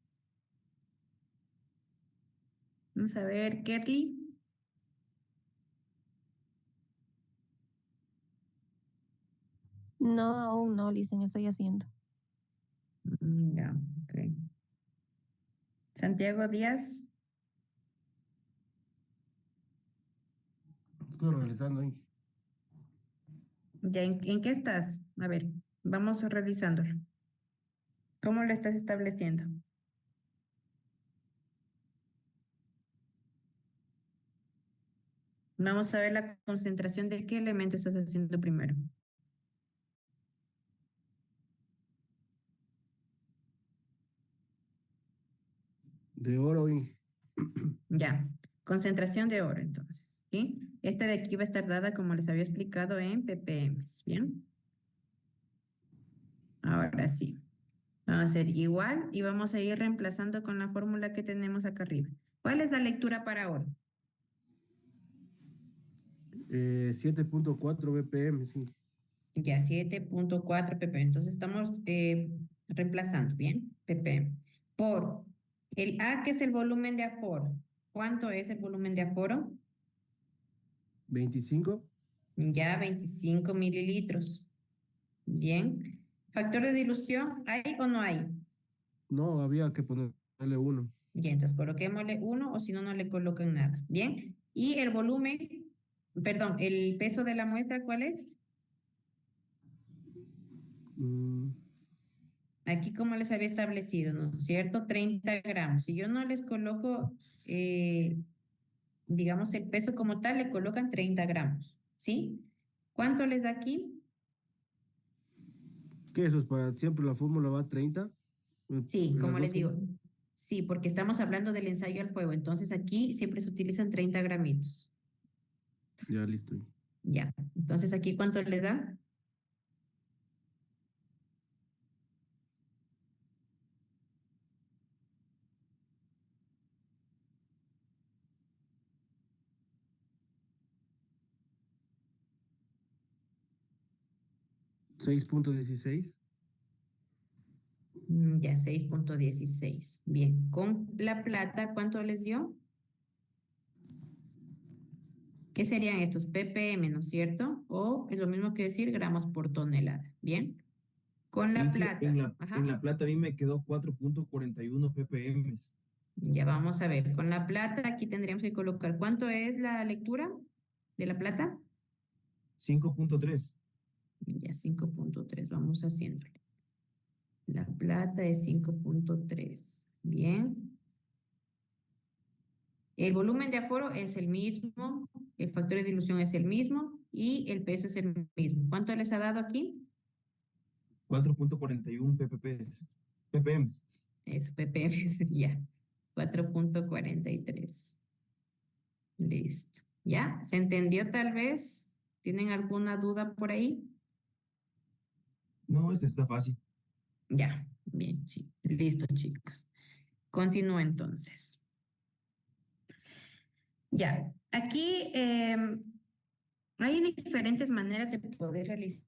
Vamos a ver, Kerly. No, aún no, Licen, estoy haciendo. Ya, ok. Santiago Díaz. Estoy realizando ahí. ¿Ya en qué estás? A ver, Vamos revisándolo. ¿Cómo lo estás estableciendo? Vamos a ver la concentración de qué elemento estás haciendo primero. De oro, Inge. Ya, concentración de oro entonces, ¿sí? Esta de aquí va a estar dada, como les había explicado, en ppm, ¿bien? Ahora sí, vamos a hacer igual y vamos a ir reemplazando con la fórmula que tenemos acá arriba. ¿Cuál es la lectura para oro? 7.4 BPM, sí. Ya, 7.4 ppm. Entonces estamos reemplazando, ¿bien? ppm. Por el A, que es el volumen de aforo. ¿Cuánto es el volumen de aforo? 25. Ya, 25 mililitros. Bien. ¿Factor de dilución hay o no hay? No, había que ponerle 1. Bien, entonces coloquémosle 1 o si no, no le colocan nada. Bien. Y el volumen, perdón, el peso de la muestra, ¿cuál es? Aquí como les había establecido, ¿no es cierto? 30 gramos. Si yo no les coloco, digamos, el peso como tal, le colocan 30 gramos, ¿sí? ¿Cuánto les da aquí? ¿Qué eso es para siempre? La fórmula va a 30. Sí, En las como dos les digo, sí, porque estamos hablando del ensayo al fuego. Entonces aquí siempre se utilizan 30 gramitos. Ya, listo. Ya. Entonces aquí, ¿cuánto les da? ¿6.16? Ya, 6.16. Bien. Con la plata, ¿cuánto les dio? ¿Qué serían estos? ppm, ¿no es cierto? O es lo mismo que decir gramos por tonelada. Bien. Con la Inge, plata. en la plata a mí me quedó 4.41 ppm. Ya vamos a ver. Con la plata, aquí tendríamos que colocar. ¿Cuánto es la lectura de la plata? 5.3. Ya, 5.3. Vamos haciéndole. La plata es 5.3. Bien. El volumen de aforo es el mismo, el factor de dilución es el mismo y el peso es el mismo. ¿Cuánto les ha dado aquí? 4.41 ppm. Eso, ppm, ya. 4.43. Listo. ¿Ya? ¿Se entendió tal vez? ¿Tienen alguna duda por ahí? No, este está fácil. Ya, bien, sí. Listo, chicos. Continúo entonces. Ya, aquí hay diferentes maneras de poder realizar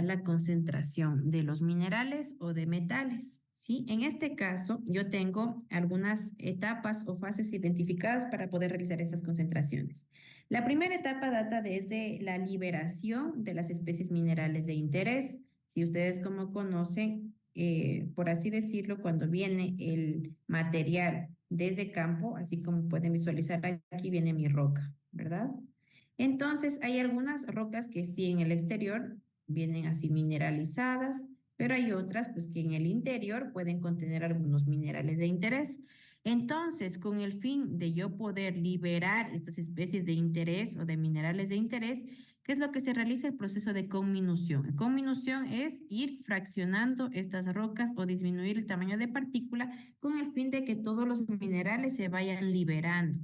la concentración de los minerales o de metales, ¿sí? En este caso, yo tengo algunas etapas o fases identificadas para poder realizar estas concentraciones. La primera etapa data desde la liberación de las especies minerales de interés. Si ustedes como conocen, por así decirlo, cuando viene el material desde campo, así como pueden visualizar, aquí viene mi roca, ¿verdad? Entonces, hay algunas rocas que sí en el exterior vienen así mineralizadas, pero hay otras pues que en el interior pueden contener algunos minerales de interés. Entonces, con el fin de yo poder liberar estas especies de interés o de minerales de interés, ¿qué es lo que se realiza? El proceso de conminución. Conminución es ir fraccionando estas rocas o disminuir el tamaño de partícula con el fin de que todos los minerales se vayan liberando,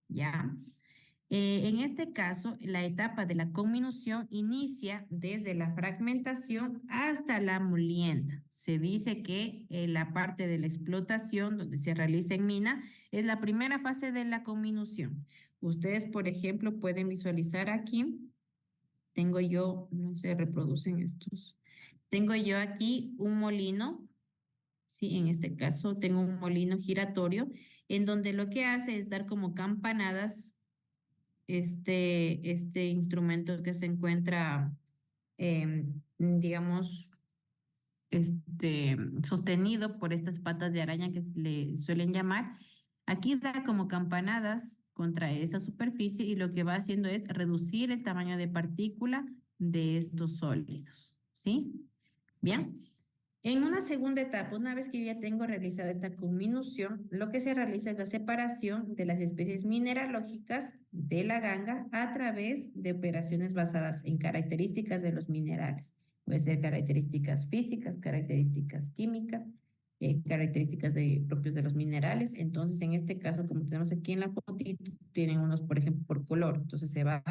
¿ya? En este caso, la etapa de la conminución inicia desde la fragmentación hasta la molienda. Se dice que la parte de la explotación, donde se realiza en mina, es la primera fase de la conminución. Ustedes, por ejemplo, pueden visualizar aquí, tengo yo, no se reproducen estos, tengo yo aquí un molino. Sí, en este caso tengo un molino giratorio en donde lo que hace es dar como campanadas este instrumento que se encuentra, digamos, sostenido por estas patas de araña que se le suelen llamar. Aquí da como campanadas contra esta superficie y lo que va haciendo es reducir el tamaño de partícula de estos sólidos, ¿sí? Bien. En una segunda etapa, una vez que yo ya tengo realizada esta conminución, lo que se realiza es la separación de las especies mineralógicas de la ganga a través de operaciones basadas en características de los minerales. Puede ser características físicas, características químicas, características propios de los minerales. Entonces, en este caso, como tenemos aquí en la fotito, tienen unos, por ejemplo, por color. Entonces, se va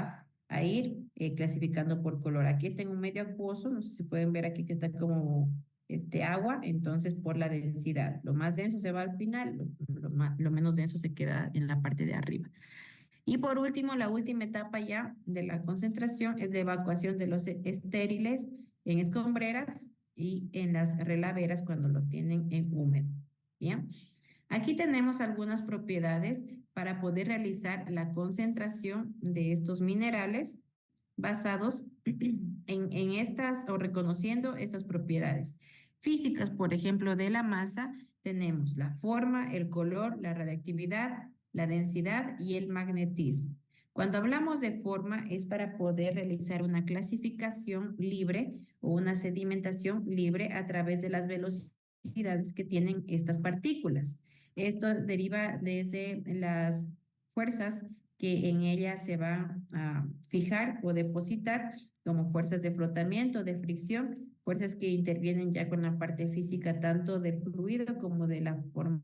a ir clasificando por color. Aquí tengo un medio acuoso, no sé si pueden ver aquí que está como agua, entonces por la densidad. Lo más denso se va al final, lo menos denso se queda en la parte de arriba. Y por último, la última etapa ya de la concentración es la evacuación de los estériles en escombreras y en las relaveras cuando lo tienen en húmedo. ¿Bien? Aquí tenemos algunas propiedades para poder realizar la concentración de estos minerales basados en estas o reconociendo estas propiedades físicas, por ejemplo, de la masa, tenemos la forma, el color, la radiactividad, la densidad y el magnetismo. Cuando hablamos de forma es para poder realizar una clasificación libre o una sedimentación libre a través de las velocidades que tienen estas partículas. Esto deriva desde las fuerzas que en ella se van a fijar o depositar como fuerzas de flotamiento, de fricción, fuerzas que intervienen ya con la parte física tanto del fluido como de la forma.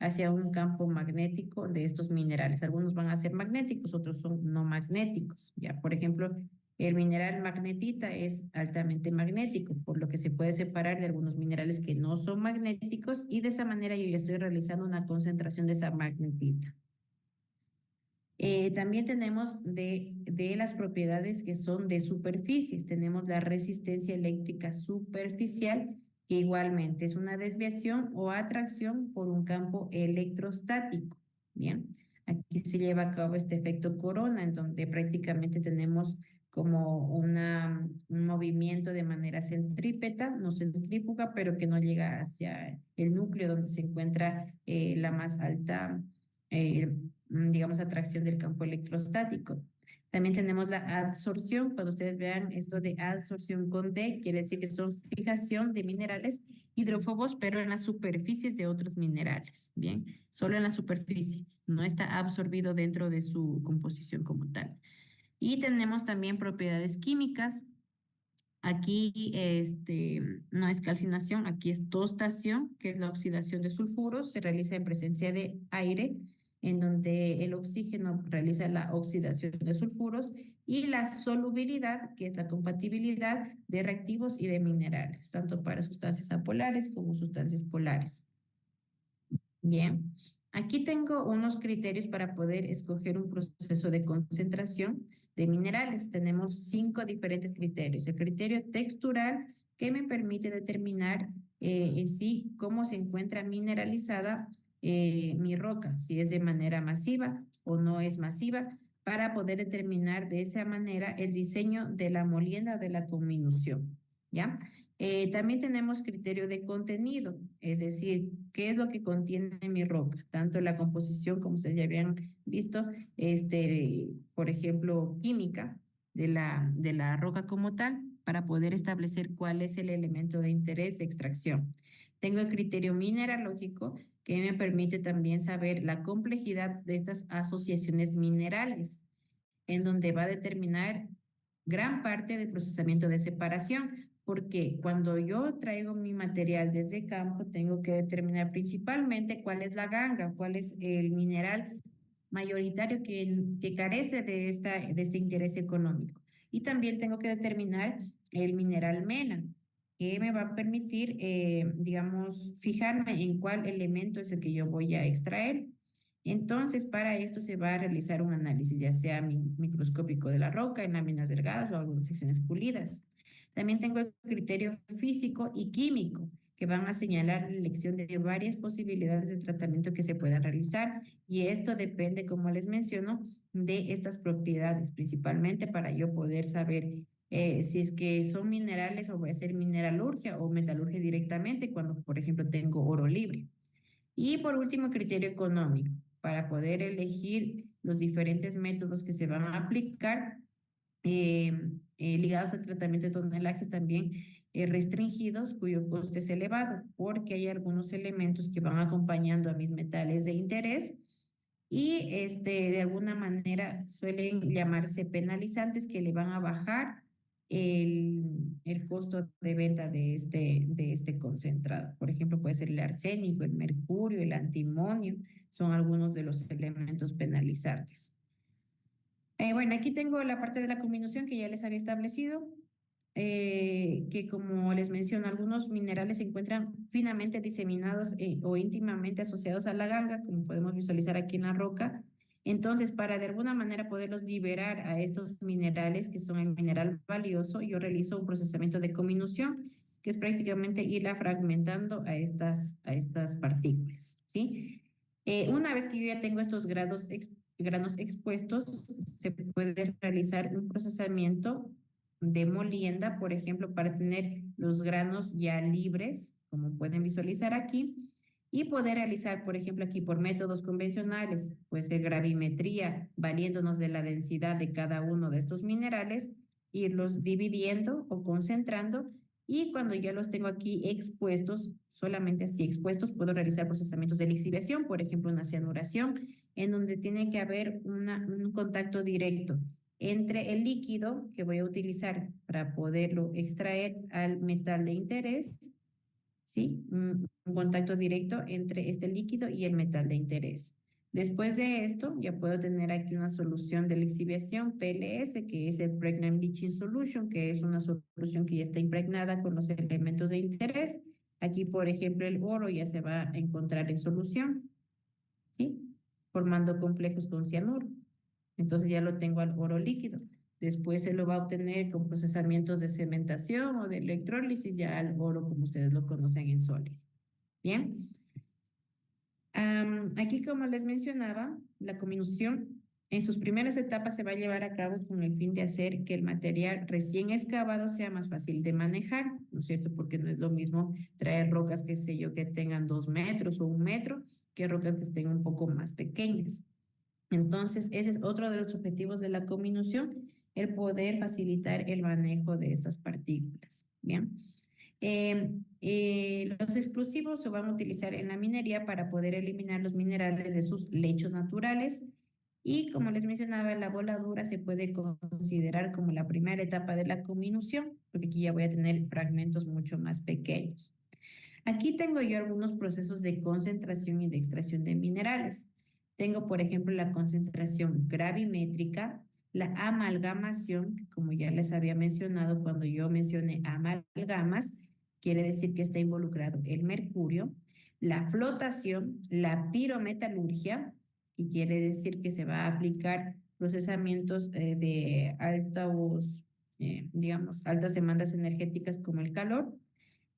Hacia un campo magnético de estos minerales. Algunos van a ser magnéticos, otros son no magnéticos. Ya, por ejemplo, el mineral magnetita es altamente magnético, por lo que se puede separar de algunos minerales que no son magnéticos y de esa manera yo ya estoy realizando una concentración de esa magnetita. También tenemos de las propiedades que son de superficies. Tenemos la resistencia eléctrica superficial, que igualmente es una desviación o atracción por un campo electrostático. Bien, aquí se lleva a cabo este efecto corona, en donde prácticamente tenemos como un movimiento de manera centrípeta, no centrífuga, pero que no llega hacia el núcleo donde se encuentra la más alta digamos, atracción del campo electrostático. También tenemos la adsorción. Cuando ustedes vean esto de adsorción con D, quiere decir que son fijación de minerales hidrófobos, pero en las superficies de otros minerales. Bien, solo en la superficie, no está absorbido dentro de su composición como tal. Y tenemos también propiedades químicas. Aquí no es calcinación, aquí es tostación, que es la oxidación de sulfuros, se realiza en presencia de aire, en donde el oxígeno realiza la oxidación de sulfuros, y la solubilidad, que es la compatibilidad de reactivos y de minerales, tanto para sustancias apolares como sustancias polares. Bien, aquí tengo unos criterios para poder escoger un proceso de concentración de minerales. Tenemos 5 diferentes criterios. El criterio textural, que me permite determinar en sí cómo se encuentra mineralizada mi roca, si es de manera masiva o no es masiva, para poder determinar de esa manera el diseño de la molienda de la conminución. ¿Ya? También tenemos criterio de contenido, es decir, qué es lo que contiene mi roca, tanto la composición, como ustedes ya habían visto, por ejemplo, química de la roca como tal, para poder establecer cuál es el elemento de interés de extracción. Tengo el criterio mineralógico, que me permite también saber la complejidad de estas asociaciones minerales, en donde va a determinar gran parte del procesamiento de separación, porque cuando yo traigo mi material desde campo, tengo que determinar principalmente cuál es la ganga, cuál es el mineral mayoritario que carece de este interés económico. Y también tengo que determinar el mineral mena, que me va a permitir, digamos, fijarme en cuál elemento es el que yo voy a extraer. Entonces, para esto se va a realizar un análisis, ya sea microscópico de la roca, en láminas delgadas o algunas secciones pulidas. También tengo el criterio físico y químico, que van a señalar la elección de varias posibilidades de tratamiento que se puedan realizar. Y esto depende, como les menciono, de estas propiedades, principalmente para yo poder saber si es que son minerales o voy a hacer mineralurgia o metalurgia directamente cuando, por ejemplo, tengo oro libre. Y por último, criterio económico, para poder elegir los diferentes métodos que se van a aplicar ligados al tratamiento de tonelajes también restringidos, cuyo coste es elevado, porque hay algunos elementos que van acompañando a mis metales de interés y de alguna manera suelen llamarse penalizantes que le van a bajar el costo de venta de este concentrado. Por ejemplo, puede ser el arsénico, el mercurio, el antimonio, son algunos de los elementos penalizantes. Bueno, aquí tengo la parte de la combinación que ya les había establecido, que como les menciono, algunos minerales se encuentran finamente diseminados o íntimamente asociados a la ganga, como podemos visualizar aquí en la roca. Entonces, para de alguna manera poderlos liberar a estos minerales, que son el mineral valioso, yo realizo un procesamiento de combinación, que es prácticamente irla fragmentando a estas partículas, ¿sí? Una vez que yo ya tengo estos granos expuestos, se puede realizar un procesamiento de molienda, por ejemplo, para tener los granos ya libres, como pueden visualizar aquí, y poder realizar, por ejemplo, aquí por métodos convencionales, pues de gravimetría, valiéndonos de la densidad de cada uno de estos minerales, irlos dividiendo o concentrando, y cuando ya los tengo aquí expuestos, solamente así expuestos, puedo realizar procesamientos de lixiviación, por ejemplo, una cianuración, en donde tiene que haber un contacto directo entre el líquido que voy a utilizar para poderlo extraer al metal de interés, ¿sí? Un contacto directo entre este líquido y el metal de interés. Después de esto, ya puedo tener aquí una solución de lixiviación PLS, que es el Pregnant Leaching Solution, que es una solución que ya está impregnada con los elementos de interés. Aquí, por ejemplo, el oro ya se va a encontrar en solución, ¿sí? Formando complejos con cianuro. Entonces ya lo tengo al oro líquido. Después se lo va a obtener con procesamientos de cementación o de electrólisis ya al oro como ustedes lo conocen en sólido. Bien. Aquí, como les mencionaba, la combinación en sus primeras etapas se va a llevar a cabo con el fin de hacer que el material recién excavado sea más fácil de manejar, ¿no es cierto? Porque no es lo mismo traer rocas, qué sé yo, que tengan 2 metros o 1 metro, que rocas que estén un poco más pequeñas. Entonces, ese es otro de los objetivos de la combinación, el poder facilitar el manejo de estas partículas. Bien. Los explosivos se van a utilizar en la minería para poder eliminar los minerales de sus lechos naturales y, como les mencionaba, la voladura se puede considerar como la primera etapa de la combinación, porque aquí ya voy a tener fragmentos mucho más pequeños. Aquí tengo yo algunos procesos de concentración y de extracción de minerales. Tengo, por ejemplo, la concentración gravimétrica, la amalgamación, que como ya les había mencionado cuando yo mencioné amalgamas, quiere decir que está involucrado el mercurio, la flotación, la pirometalurgia, que quiere decir que se va a aplicar procesamientos de altas demandas energéticas como el calor,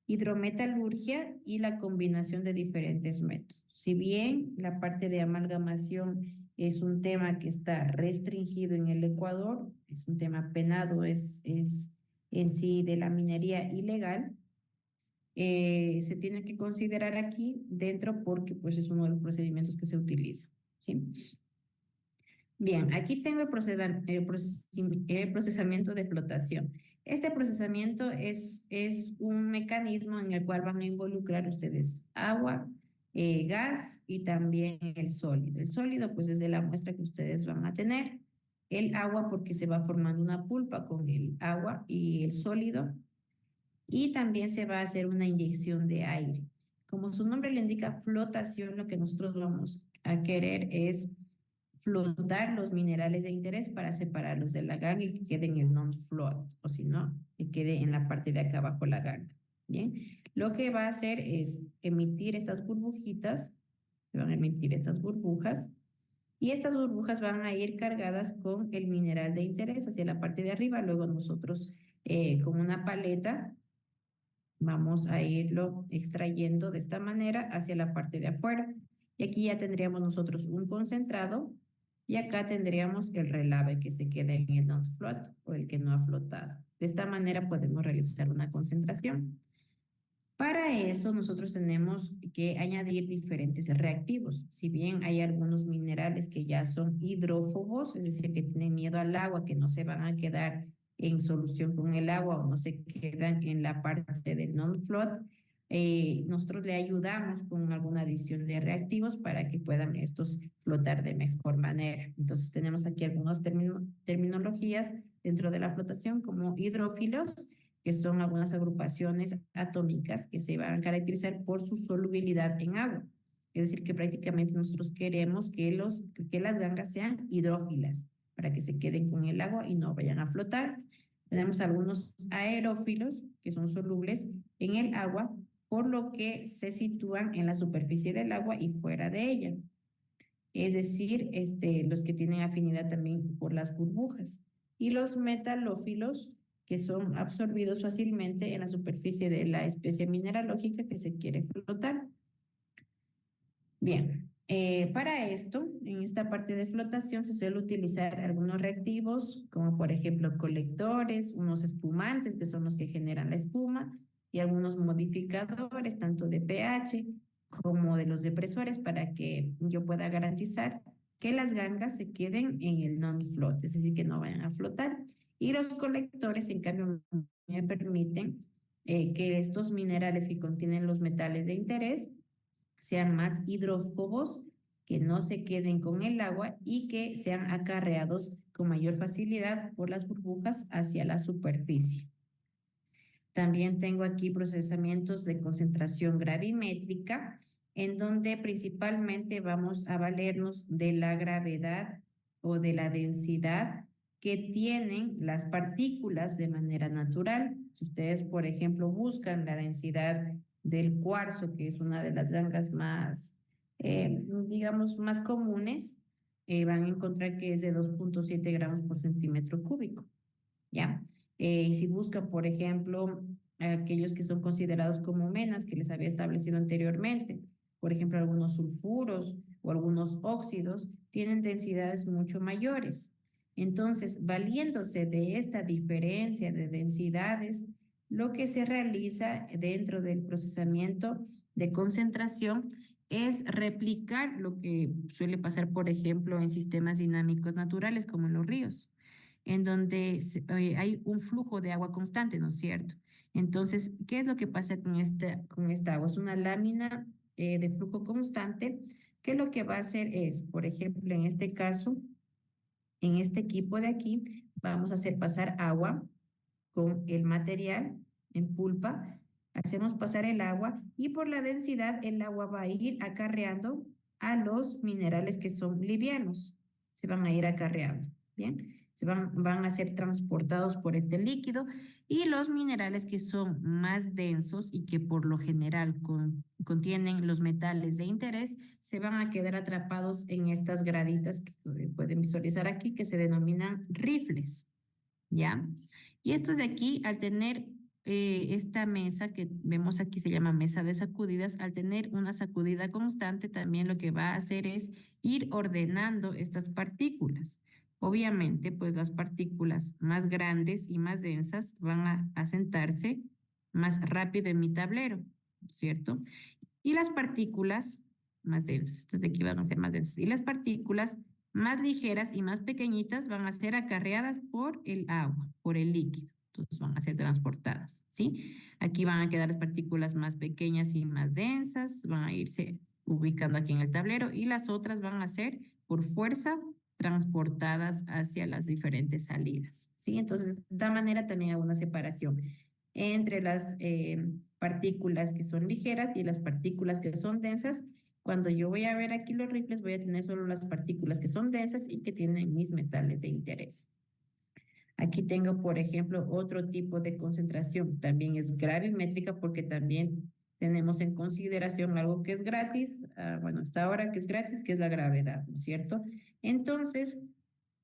hidrometalurgia y la combinación de diferentes métodos. Si bien la parte de amalgamación es un tema que está restringido en el Ecuador, es un tema penado, es en sí de la minería ilegal, se tiene que considerar aquí dentro porque pues es uno de los procedimientos que se utiliza, ¿sí? Bien, aquí tengo el procesamiento de flotación. Este procesamiento es un mecanismo en el cual van a involucrar ustedes agua, gas y también el sólido. El sólido pues es de la muestra que ustedes van a tener. El agua porque se va formando una pulpa con el agua y el sólido. Y también se va a hacer una inyección de aire. Como su nombre le indica, flotación, lo que nosotros vamos a querer es flotar los minerales de interés para separarlos de la ganga y que quede en el non-float, o si no, que quede en la parte de acá abajo la ganga. Bien, lo que va a hacer es emitir estas burbujitas Se van a emitir estas burbujas. Y estas burbujas van a ir cargadas con el mineral de interés hacia la parte de arriba. Luego nosotros con una paleta vamos a irlo extrayendo de esta manera hacia la parte de afuera. Y aquí ya tendríamos nosotros un concentrado y acá tendríamos el relave que se queda en el not float o el que no ha flotado. De esta manera podemos realizar una concentración. Para eso nosotros tenemos que añadir diferentes reactivos. Si bien hay algunos minerales que ya son hidrófobos, es decir, que tienen miedo al agua, que no se van a quedar en solución con el agua o no se quedan en la parte del non-float, nosotros le ayudamos con alguna adición de reactivos para que puedan estos flotar de mejor manera. Entonces tenemos aquí algunas terminologías dentro de la flotación como hidrófilos, que son algunas agrupaciones atómicas que se van a caracterizar por su solubilidad en agua. Es decir, que prácticamente nosotros queremos que las gangas sean hidrófilas para que se queden con el agua y no vayan a flotar. Tenemos algunos aerófilos que son solubles en el agua, por lo que se sitúan en la superficie del agua y fuera de ella. Es decir, los que tienen afinidad también por las burbujas. Y los metalófilos, que son absorbidos fácilmente en la superficie de la especie mineralógica que se quiere flotar. Bien, para esto, en esta parte de flotación se suele utilizar algunos reactivos, como por ejemplo colectores, unos espumantes, que son los que generan la espuma, y algunos modificadores, tanto de pH como de los depresores, para que yo pueda garantizar que las gangas se queden en el non-float, es decir, que no vayan a flotar. Y los colectores, en cambio, me permiten que estos minerales que contienen los metales de interés sean más hidrófobos, que no se queden con el agua y que sean acarreados con mayor facilidad por las burbujas hacia la superficie. También tengo aquí procesamientos de concentración gravimétrica, en donde principalmente vamos a valernos de la gravedad o de la densidad que tienen las partículas de manera natural. Si ustedes, por ejemplo, buscan la densidad del cuarzo, que es una de las gangas más, digamos, más comunes, van a encontrar que es de 2.7 gramos por centímetro cúbico, ¿ya? Si buscan, por ejemplo, aquellos que son considerados como menas, que les había establecido anteriormente, por ejemplo, algunos sulfuros o algunos óxidos, tienen densidades mucho mayores. Entonces, valiéndose de esta diferencia de densidades, lo que se realiza dentro del procesamiento de concentración es replicar lo que suele pasar, por ejemplo, en sistemas dinámicos naturales como en los ríos, en donde hay un flujo de agua constante, ¿no es cierto? Entonces, ¿qué es lo que pasa con esta agua? Es una lámina de flujo constante que lo que va a hacer es, por ejemplo, en este caso, en este equipo de aquí, vamos a hacer pasar agua con el material en pulpa, hacemos pasar el agua y por la densidad el agua va a ir acarreando a los minerales que son livianos, se van a ir acarreando, ¿bien? Van a ser transportados por este líquido y los minerales que son más densos y que por lo general contienen los metales de interés se van a quedar atrapados en estas graditas que pueden visualizar aquí que se denominan rifles, ¿ya? Y estos de aquí, al tener esta mesa que vemos aquí se llama mesa de sacudidas, al tener una sacudida constante también lo que va a hacer es ir ordenando estas partículas. Obviamente, pues las partículas más grandes y más densas van a asentarse más rápido en mi tablero, ¿cierto? Y las partículas más densas, estas de aquí van a ser más densas, y las partículas más ligeras y más pequeñitas van a ser acarreadas por el agua, por el líquido. Entonces van a ser transportadas, ¿sí? Aquí van a quedar las partículas más pequeñas y más densas, van a irse ubicando aquí en el tablero y las otras van a ser por fuerza transportadas hacia las diferentes salidas, ¿sí? Entonces, de esta manera también hay una separación entre las partículas que son ligeras y las partículas que son densas. Cuando yo voy a ver aquí los rifles, voy a tener solo las partículas que son densas y que tienen mis metales de interés. Aquí tengo, por ejemplo, otro tipo de concentración. También es gravimétrica porque también tenemos en consideración algo que es gratis, bueno, hasta ahora que es gratis, que es la gravedad, ¿no es cierto? Entonces,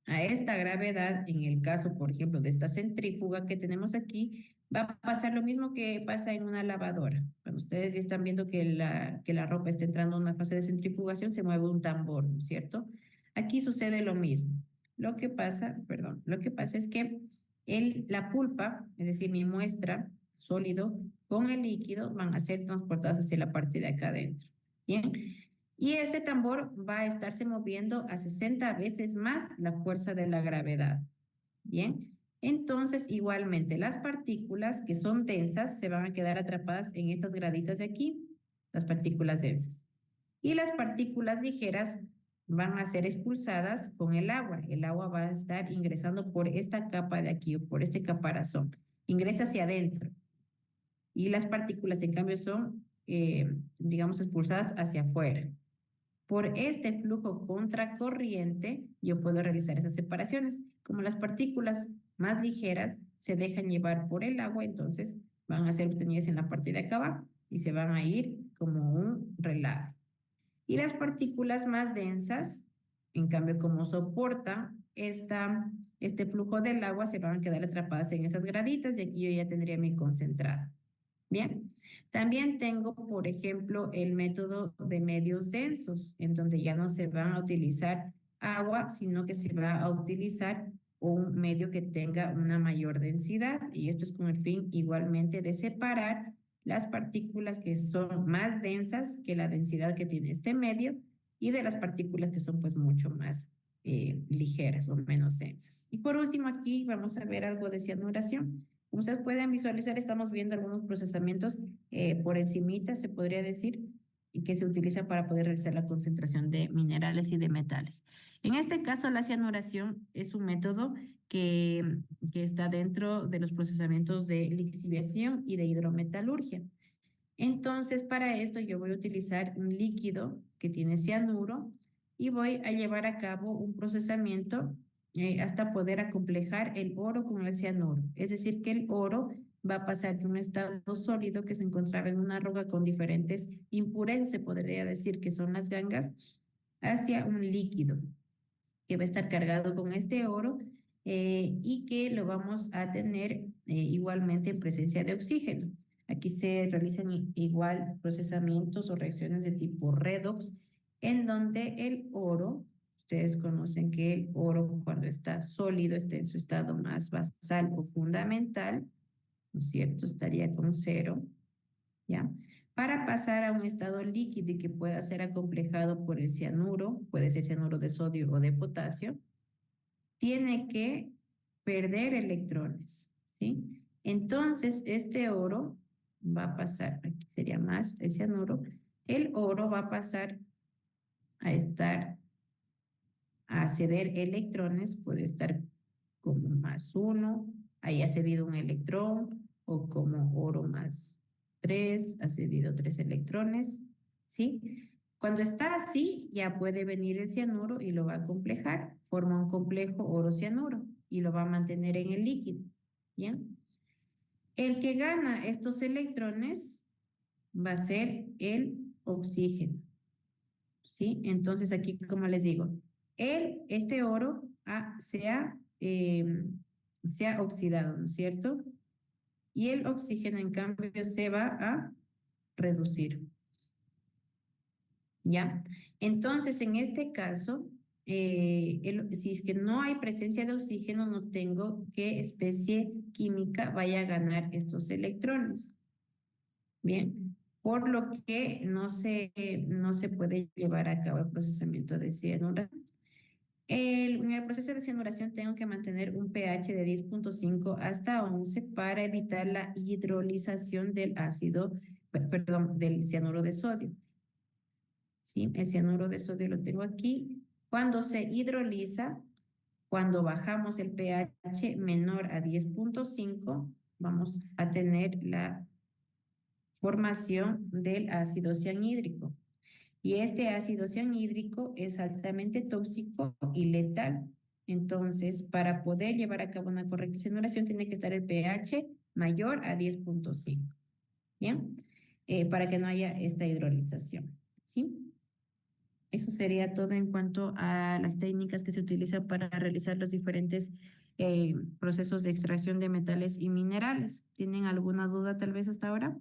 a esta gravedad, en el caso, por ejemplo, de esta centrífuga que tenemos aquí, va a pasar lo mismo que pasa en una lavadora. Cuando ustedes ya están viendo que la ropa está entrando en una fase de centrifugación, se mueve un tambor, ¿no es cierto? Aquí sucede lo mismo. Lo que pasa es que la pulpa, es decir, mi muestra sólido con el líquido van a ser transportadas hacia la parte de acá adentro. Bien. Y este tambor va a estarse moviendo a 60 veces más la fuerza de la gravedad. Bien. Entonces, igualmente, las partículas que son densas se van a quedar atrapadas en estas graditas de aquí, las partículas densas. Y las partículas ligeras van a ser expulsadas con el agua. El agua va a estar ingresando por esta capa de aquí o por este caparazón. Ingresa hacia adentro. Y las partículas, en cambio, son, digamos, expulsadas hacia afuera. Por este flujo contracorriente, yo puedo realizar esas separaciones. Como las partículas más ligeras se dejan llevar por el agua, entonces van a ser obtenidas en la parte de acá abajo y se van a ir como un relave. Y las partículas más densas, en cambio, como soportan este flujo del agua, se van a quedar atrapadas en esas graditas y aquí yo ya tendría mi concentrado. Bien, también tengo, por ejemplo, el método de medios densos, en donde ya no se va a utilizar agua, sino que se va a utilizar un medio que tenga una mayor densidad, y esto es con el fin igualmente de separar las partículas que son más densas que la densidad que tiene este medio y de las partículas que son pues mucho más ligeras o menos densas. Y por último aquí vamos a ver algo de cianuración. Como ustedes pueden visualizar, estamos viendo algunos procesamientos por encimita, se podría decir, y que se utilizan para poder realizar la concentración de minerales y de metales. En este caso, la cianuración es un método que está dentro de los procesamientos de lixiviación y de hidrometalurgia. Entonces, para esto yo voy a utilizar un líquido que tiene cianuro y voy a llevar a cabo un procesamiento hasta poder acomplejar el oro con el cianuro. Es decir, que el oro va a pasar de un estado sólido que se encontraba en una roca con diferentes impurezas, se podría decir que son las gangas, hacia un líquido que va a estar cargado con este oro y que lo vamos a tener igualmente en presencia de oxígeno. Aquí se realizan igual procesamientos o reacciones de tipo redox, en donde el oro, ustedes conocen que el oro cuando está sólido está en su estado más basal o fundamental, ¿no es cierto? Estaría con 0, ¿ya? Para pasar a un estado líquido y que pueda ser acomplejado por el cianuro, puede ser cianuro de sodio o de potasio, tiene que perder electrones, ¿sí? Entonces, este oro va a pasar, aquí sería más el cianuro, el oro va a pasar a ceder electrones, puede estar como +1, ahí ha cedido un electrón, o como oro +3, ha cedido 3 electrones, ¿sí? Cuando está así, ya puede venir el cianuro y lo va a complejar, forma un complejo oro-cianuro y lo va a mantener en el líquido, ¿bien? El que gana estos electrones va a ser el oxígeno, ¿sí? Entonces aquí, como les digo, este oro se ha oxidado, ¿no es cierto? Y el oxígeno, en cambio, se va a reducir. ¿Ya? Entonces, en este caso, si es que no hay presencia de oxígeno, no tengo qué especie química vaya a ganar estos electrones. Bien, por lo que no se puede llevar a cabo el procesamiento de cianuración. En el proceso de cianuración tengo que mantener un pH de 10.5 hasta 11 para evitar la hidrolización del del cianuro de sodio. ¿Sí? El cianuro de sodio lo tengo aquí. Cuando se hidroliza, cuando bajamos el pH menor a 10.5, vamos a tener la formación del ácido cianhídrico. Y este ácido cianhídrico es altamente tóxico y letal. Entonces, para poder llevar a cabo una correcta cianuración, tiene que estar el pH mayor a 10.5. ¿Bien? para que no haya esta hidrolización, ¿sí? Eso sería todo en cuanto a las técnicas que se utilizan para realizar los diferentes procesos de extracción de metales y minerales. ¿Tienen alguna duda tal vez hasta ahora?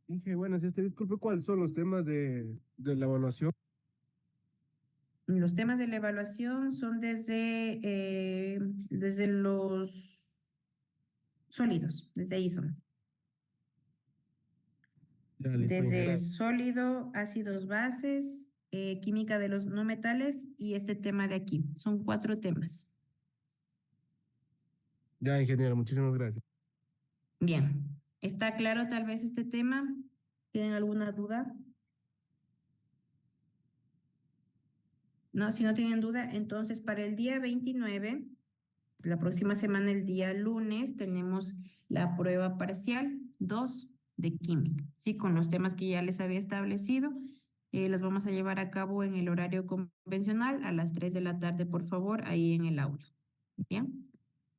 Inge, bueno, disculpe, ¿cuáles son los temas de la evaluación? Los temas de la evaluación son desde los sólidos, desde ahí son. Ya, listo, Desde Inge. sólido, ácidos bases, química de los no metales y este tema de aquí. Son 4 temas. Ya, ingeniero, muchísimas gracias. Bien, ¿está claro tal vez este tema? ¿Tienen alguna duda? No, si no tienen duda, entonces para el día 29, la próxima semana, el día lunes, tenemos la prueba parcial 2 de química, ¿sí? Con los temas que ya les había establecido. Las vamos a llevar a cabo en el horario convencional a las 3 de la tarde, por favor, ahí en el aula. Bien.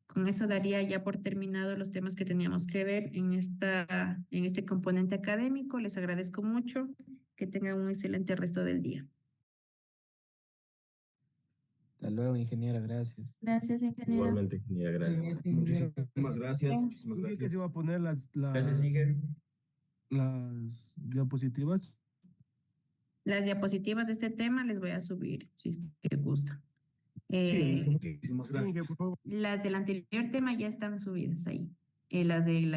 Con eso daría ya por terminado los temas que teníamos que ver en este componente académico. Les agradezco mucho. Que tengan un excelente resto del día. Hasta luego, ingeniera, gracias. Gracias, ingeniero. Igualmente, ingeniera, gracias. Muchísimas gracias, muchísimas Inge, que se gracias. va a poner Gracias, Inge. las diapositivas. Las diapositivas de este tema les voy a subir, si es que gustan. Sí, muchísimas gracias. Inge, por favor. Las del anterior tema ya están subidas ahí. Las de la